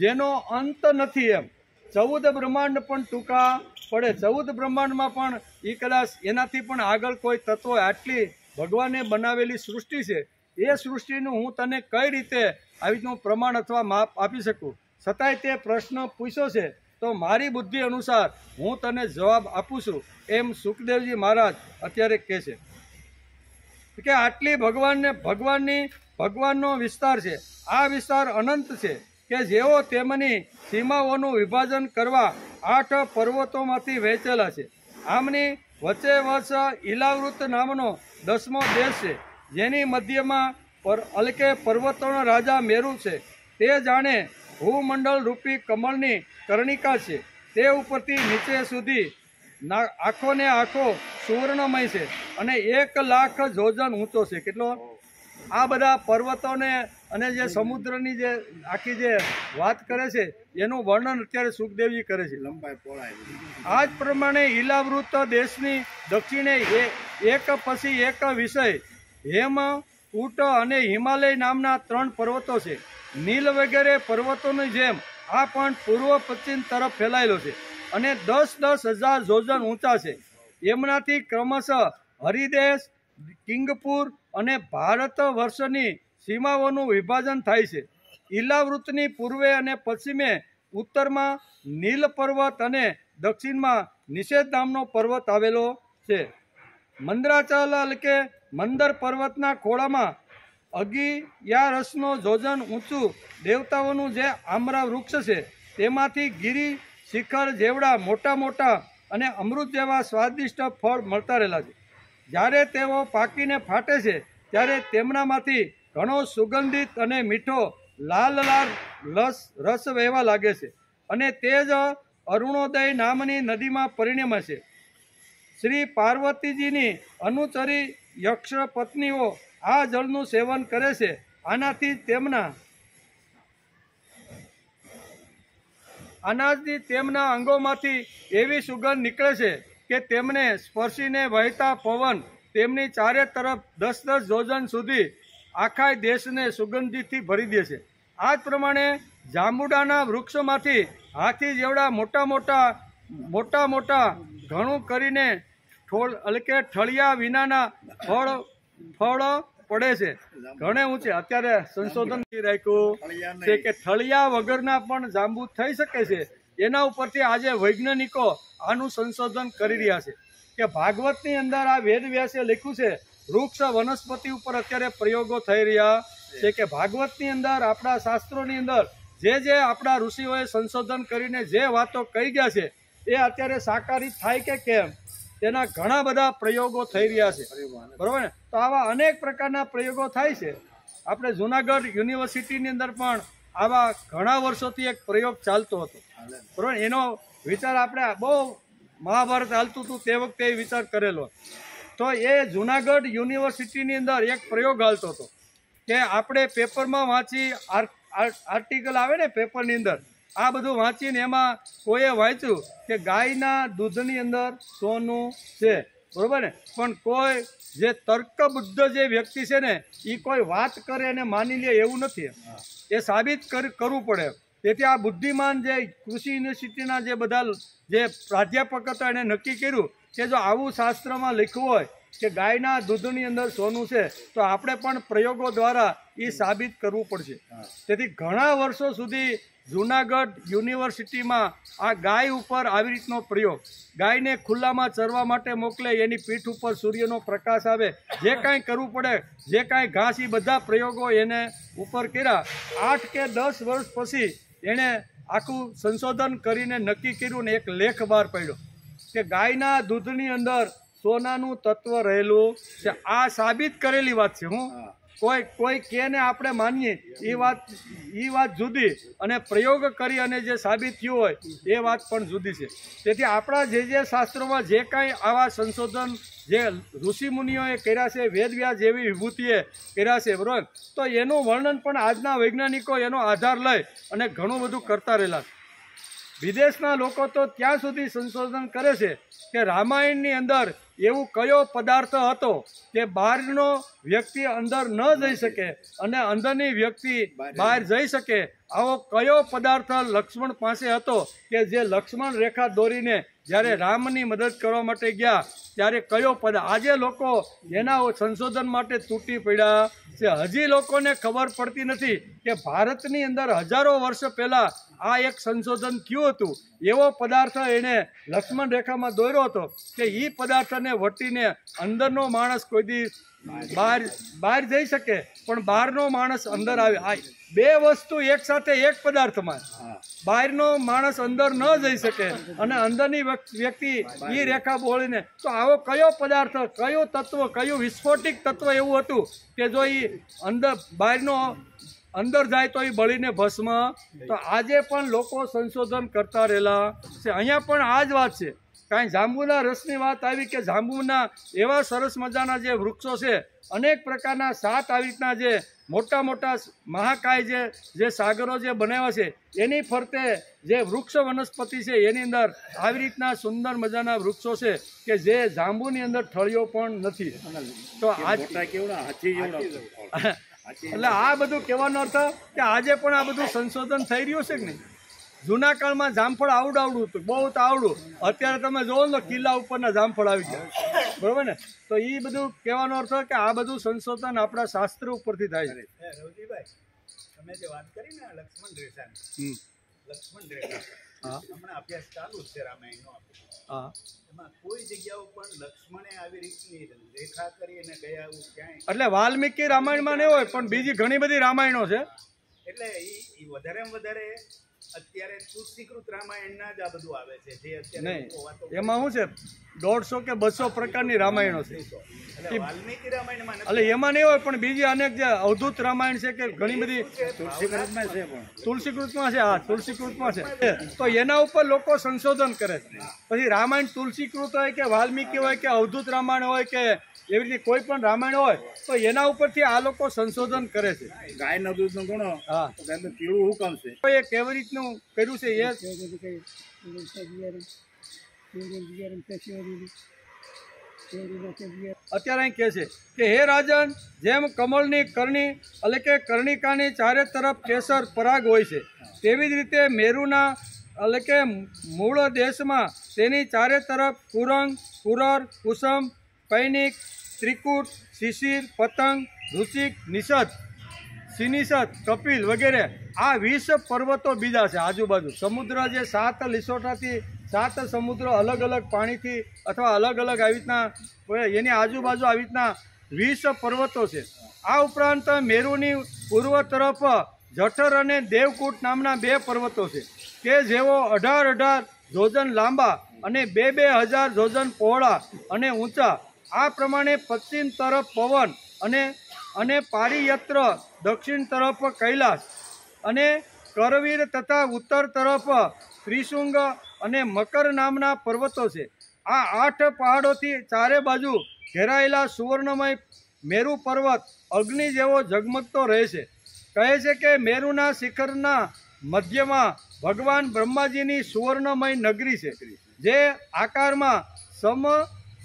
જેનો અંત નથી. એમ 14 બ્રહ્માંડ પણ ટૂંકા પડે, 14 બ્રહ્માંડમાં પણ એ કદાચ એનાથી પણ આગળ કોઈ તત્વો, આટલી ભગવાને બનાવેલી સૃષ્ટિ છે, એ સૃષ્ટિનું હું તને કઈ રીતે આવી રીતનું પ્રમાણ અથવા માપ આપી શકું. છતાંય તે પ્રશ્ન પૂછ્યો છે તો મારી બુદ્ધિ અનુસાર હું તને જવાબ આપું છું, એમ સુખદેવજી મહારાજ અત્યારે કહે છે કે આટલી ભગવાનનો વિસ્તાર છે, આ વિસ્તાર અનંત છે કે જેઓ તેમની સીમાઓનું વિભાજન કરવા 8 પર્વતોમાંથી વહેંચેલા છે. આમની વચ્ચે વચ્ચ ઈલાવૃત નામનો 10મો દેશ છે, જેની મધ્યમાં અલકે પર્વતોનો રાજા મેરુ છે. તે જાણે ભૂમંડળ રૂપી કમળની કર્ણિકા છે. તે ઉપરથી નીચે સુધી આખો ને આખો સુવર્ણમય છે અને 1,00,000 જોજન ઊંચો છે. કેટલો? આ બધા પર્વતોને અને જે સમુદ્રની જે આખી જે વાત કરે છે એનું વર્ણન અત્યારે સુખદેવજી કરે છે. આ જ પ્રમાણે ઈલાવૃત દેશની દક્ષિણે એક પછી એક વિષય હેમ, ઊટ અને હિમાલય નામના 3 પર્વતો છે. નીલ વગેરે પર્વતોની જેમ આ પણ પૂર્વ પશ્ચિમ તરફ ફેલાયેલો છે અને 10,000 જોજન ઊંચા છે. એમનાથી ક્રમશઃ હરિદેશ, કિંગપુર અને ભારત વર્ષની સીમાઓનું વિભાજન થાય છે. ઈલાવૃતની પૂર્વે અને પશ્ચિમે, ઉત્તરમાં નીલ પર્વત અને દક્ષિણમાં નિષેધ નામનો પર્વત આવેલો છે. મંદરાચલ કે મંદર પર્વતના ખોળામાં 11 જોજન ઊંચું દેવતાઓનું જે આમરા વૃક્ષ છે, તેમાંથી ગિરી શિખર જેવડા મોટા મોટા અને અમૃત જેવા સ્વાદિષ્ટ ફળ મળતા રહેલા છે. જ્યારે તેઓ પાકીને ફાટે છે ત્યારે તેમનામાંથી ઘણો સુગંધિત અને મીઠો લાલ રસ વહેવા લાગે છે અને તે જ અરુણોદય નામની નદીમાં પરિણમે છે. શ્રી પાર્વતીજીની અનુચરી યક્ષ પત્નીઓ આ જળનું સેવન કરે છે. આનાથી તેમના અંગોમાંથી એવી સુગંધ નીકળે છે કે તેમને સ્પર્શીને વહેતા પવન તેમની ચારે તરફ 10 જોજન સુધી આખા દેશને સુગંધીથી ભરી દે છે. આ જ પ્રમાણે જાંબુડાના વૃક્ષમાંથી હાથી જેવડા મોટા મોટા ઘણું કરીને ઠળિયા વિનાના ફળ પડે છે, ઘણે ઊંચે. અત્યારે સંશોધન રાખ્યું છે કે ઠળિયા વગરના પણ જાંબુ થઈ શકે છે. એના ઉપરથી આજે વૈજ્ઞાનિકો આનું સંશોધન કરી રહ્યા છે કે ભાગવતની અંદર આ વેદ વ્યાસે લખ્યું છે. વૃક્ષ વનસ્પતિ ઉપર અત્યારે પ્રયોગો થઈ રહ્યા છે કે ભાગવતની અંદર, આપણા શાસ્ત્રોની અંદર જે આપણા ઋષિઓએ સંશોધન કરીને જે વાતો કહી ગયા છે એ અત્યારે સાકારિત થાય કે કેમ, તેના ઘણા બધા પ્રયોગો થઈ રહ્યા છે. બરાબર ને? તો આવા અનેક પ્રકારના પ્રયોગો થાય છે. આપણે જુનાગઢ યુનિવર્સિટીની અંદર પણ આવા ઘણા વર્ષોથી એક પ્રયોગ ચાલતો હતો. બરાબર? એનો વિચાર આપણે બહુ મહાભારત હાલતું હતું તે વખતે એ વિચાર કરેલો. તો એ જુનાગઢ યુનિવર્સિટીની અંદર એક પ્રયોગ હાલતો હતો કે આપણે પેપરમાં વાંચી, આર્ટિકલ આવે ને પેપરની અંદર, આ બધું વાંચીને એમાં કોઈએ વાંચ્યું કે ગાયના દૂધની અંદર સોનું છે. બરાબર ને? પણ કોઈ જે તર્કબુદ્ધ જે વ્યક્તિ છે ને એ કોઈ વાત કરે અને માની લે એવું નથી, એ સાબિત કરવું પડે. તેથી આ બુદ્ધિમાન જે કૃષિ યુનિવર્સિટીના જે બધા જે પ્રાધ્યાપક હતા એને નક્કી કર્યું કે જો આવું શાસ્ત્રમાં લખ્યું હોય કે ગાયના દૂધની અંદર સોનું છે તો આપણે પણ પ્રયોગો દ્વારા એ સાબિત કરવું પડશે. તેથી ઘણા વર્ષો સુધી જુનાગઢ યુનિવર્સિટીમાં આ ગાય ઉપર આવી રીતનો પ્રયોગ, ગાયને ખુલ્લામાં ચરવા માટે મોકલે, એની પીઠ ઉપર સૂર્યનો પ્રકાશ આવે, જે કાંઈ કરવું પડે, જે કાંઈ ઘાસ, એ બધા પ્રયોગો એને ઉપર કર્યા. 8 કે 10 વર્ષ પછી એણે આખું સંશોધન કરીને નક્કી કર્યું ને એક લેખ બહાર પાડ્યો કે ગાયના દૂધની અંદર સોનાનું તત્વ રહેલું છે. આ સાબિત કરેલી વાત છે. કોઈ કે ને આપણે માનીએ એ વાત જુદી, અને પ્રયોગ કરી અને જે સાબિત થયું હોય એ વાત પણ જુદી છે. તેથી આપણા જે શાસ્ત્રોમાં જે કાંઈ આવા સંશોધન જે ઋષિમુનિઓએ કર્યા છે, વેદવ્યાસ જેવી વિભૂતિએ કર્યા છે, બરાબર, તો એનું વર્ણન પણ આજના વૈજ્ઞાનિકો એનો આધાર લઈ અને ઘણું બધું કરતા રહેલા. વિદેશના લોકો તો ત્યાં સુધી સંશોધન કરે છે કે રામાયણની અંદર એવું કયો પદાર્થ હતો કે બહારનો વ્યક્તિ અંદર ન જઈ શકે અને અંદરની વ્યક્તિ બહાર જઈ શકે. આવો કયો પદાર્થ લક્ષ્મણ પાસે હતો કે જે લક્ષ્મણ રેખા દોરીને જ્યારે રામની મદદ કરવા માટે ગયા ત્યારે કયો પદાર્થ. આજે લોકો એના સંશોધન માટે તૂટી પડ્યા છે. હજી લોકોને ખબર પડતી નથી કે ભારતની અંદર હજારો વર્ષ પહેલાં આ એક સંશોધન થયું હતું. એવો પદાર્થ એને લક્ષ્મણ રેખામાં દોર્યો હતો કે એ પદાર્થને વટીને અંદરનો માણસ કોઈ દી બહાર જઈ શકે, પણ બહારનો માણસ અંદર આવે. બે વસ્તુ એક સાથે એક પદાર્થમાં, બહારનો માણસ અંદર ન જઈ શકે અને અંદરની વ્યક્તિ એ રેખા બોલીને. તો આવો કયો પદાર્થ, કયો તત્વ, કયું વિસ્ફોટિક તત્વ એવું હતું કે જો એ બહારનો અંદર જાય તો એ બળીને ભસ્મ. તો આજે પણ લોકો સંશોધન કરતા રહેલા છે. અહીંયા પણ આ જ વાત છે. કાંઈ જાંબુના રસની વાત આવી કે જાંબુના એવા સરસ મજાના જે વૃક્ષો છે, અનેક પ્રકારના 7 આવી રીતના જે મોટા મોટા મહાકાય જે સાગરો જે બનાવ્યા છે એની ફરતે જે વૃક્ષ વનસ્પતિ છે એની અંદર આવી રીતના સુંદર મજાના વૃક્ષો છે કે જે જાંબુની અંદર ઠળિયો પણ નથી. તો એટલે આ બધું કહેવાનો અર્થ કે આજે પણ આ બધું સંશોધન થઈ રહ્યું છે કે નહીં. જૂના કાળમાં જામફળ આવડું હતું, બહુ તો આવડું. અત્યારે તમે જોવો ને કિલ્લા ઉપરના જામફળ આવી ગયા, બરોબર ને. તો એ બધું કહેવાનો અર્થ કે આ બધું સંશોધન આપણા શાસ્ત્ર ઉપરથી થાય છે. રવજીભાઈ, તમે જે વાત કરી ને લક્ષ્મણ રેખાની, લક્ષ્મણ રેખા હમણાં અભ્યાસ ચાલુ જ છે રામાયણનો. હા, એમાં કોઈ જગ્યાઓ પણ લક્ષ્મણે આવી રીતની રેખા કરી અને ગયા એવું ક્યાંય? એટલે વાલ્મીકી રામાયણમાં નહીં હોય, પણ બીજી ઘણી બધી રામાયણો છે. એટલે એ વધારેમાં વધારે અત્યારે તુલસીકૃત રામાયણના જ આ બધું આવે છે જે અત્યારે નહીં. એમાં શું છે, 150 કે 200 પ્રકારની રામાયણો છે. એટલે વાલ્મીકી રામાયણમાં એટલે એમાં નહીં હોય, પણ બીજી અનેક જે અવધૂત રામાયણ છે કે ઘણી બધી તુલસીકૃતમાં છે. હા, તુલસીકૃતમાં છે. તો એના ઉપર લોકો સંશોધન કરે છે. પછી રામાયણ તુલસીકૃત હોય કે વાલ્મીકી હોય કે અવધૂત રામાયણ હોય કે એવી રીતે કોઈ પણ રામાયણ હોય તો એના ઉપરથી આ લોકો સંશોધન કરે છે. ગાયના દૂધનો ગુણો, હા, પીળું હું કામ છે, એ કેવી રીતનું કર્યું છે એ અત્યારે અહીં કહે છે કે હે રાજન, જેમ કમળની કરણી એટલે કે કર્ણિકાની ચારે તરફ કેસર પરાગ હોય છે, તેવી જ રીતે મેરુના એટલે કે મૂળ દેશમાં તેની ચારે તરફ કુરંગ, કુરર, કુસમ, પૈનિક, ત્રિકૂટ, શિશિર, પતંગ, ઋષિક, નિષદ, સિનિષદ, કપિલ વગેરે આ 20 પર્વતો બીજા છે આજુબાજુ. સમુદ્ર જે 7 લીસોટાથી 7 સમુદ્ર અલગ અલગ પાણીથી અથવા અલગ અલગ આવી રીતના એની આજુબાજુ આવી રીતના 20 પર્વતો છે. આ ઉપરાંત મેરુની પૂર્વ તરફ જઠર અને દેવકૂટ નામના 2 પર્વતો છે કે જેઓ 18 જોજન લાંબા અને 2,000 જોજન પહોળા અને ઊંચા. આ પ્રમાણે પશ્ચિમ તરફ પવન અને પારિયત્ર, દક્ષિણ તરફ કૈલાસ અને કરવીર તથા ઉત્તર તરફ ત્રિશુંગ અને મકર નામના પર્વતો છે. આ 8 પહાડોથી ચારે બાજુ ઘેરાયેલા સુવર્ણમય મેરુ પર્વત અગ્નિ જેવો ઝગમગતો રહે છે. કહે છે કે મેરુના શિખરના મધ્યમાં ભગવાન બ્રહ્માજીની સુવર્ણમય નગરી છે જે આકારમાં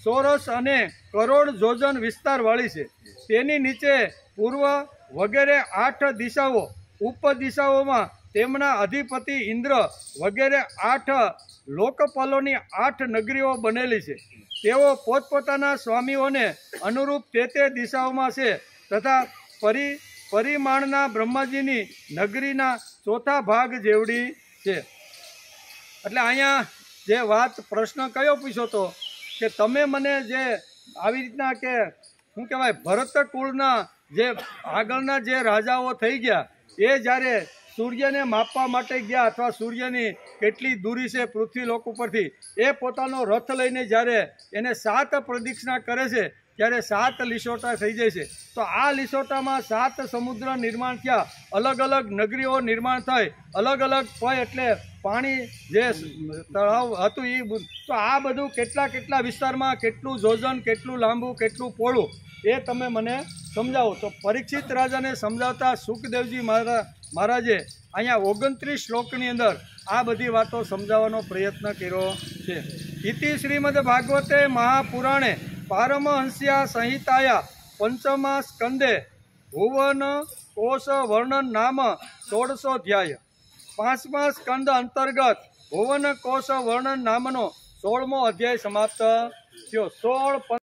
ચોરસ અને કરોડ જોજન વિસ્તારવાળી છે. તેની નીચે પૂર્વ વગેરે 8 દિશાઓ, ઉપદિશાઓમાં તેમના અધિપતિ ઇન્દ્ર વગેરે 8 લોકપાલોની 8 નગરીઓ બનેલી છે. તેઓ પોતપોતાના સ્વામીઓને અનુરૂપ તે દિશાઓમાં છે તથા પરિમાણના બ્રહ્માજીની નગરીના ચોથા ભાગ જેવડી છે. એટલે અહીંયા જે વાત પ્રશ્ન કયો પૂછ્યો હતો કે તમે મને જે આવી રીતના કે શું કહેવાય ભરત કુળના જે આગળના જે રાજાઓ થઈ ગયા એ જ્યારે સૂર્યને માપવા માટે ગયા અથવા સૂર્યની કેટલી દૂરી છે પૃથ્વી લોક ઉપરથી, એ પોતાનો રથ લઈને જ્યારે એને 7 પ્રદક્ષિણા કરે છે ત્યારે 7 લીસોટા થઈ જાય છે. તો આ લીસોટામાં 7 સમુદ્ર નિર્માણ થયા, અલગ અલગ નગરીઓ નિર્માણ થઈ, અલગ અલગ પય એટલે પાણી જે તળાવ હતું એ. તો આ બધું કેટલા વિસ્તારમાં, કેટલું જોજન, કેટલું લાંબુ, કેટલું પહોળું, એ તમે મને સમજાવો. તો પરીક્ષિત રાજાને સમજાવતા સુખદેવજી મહારાજે અહીંયા 29 શ્લોકની અંદર આ બધી વાતો સમજાવવાનો પ્રયત્ન કર્યો છે. ઇતિ શ્રીમદ ભાગવતે મહાપુરાણે પારમહંસ્યા સંહિતાયા પંચમા સ્કંદે ભુવન કોશ વર્ણન નામ 16 અધ્યાય. 5મા સ્કંદ અંતર્ગત ભુવન કોશ વર્ણન નામનો 16મો અધ્યાય સમાપ્ત થયો. 16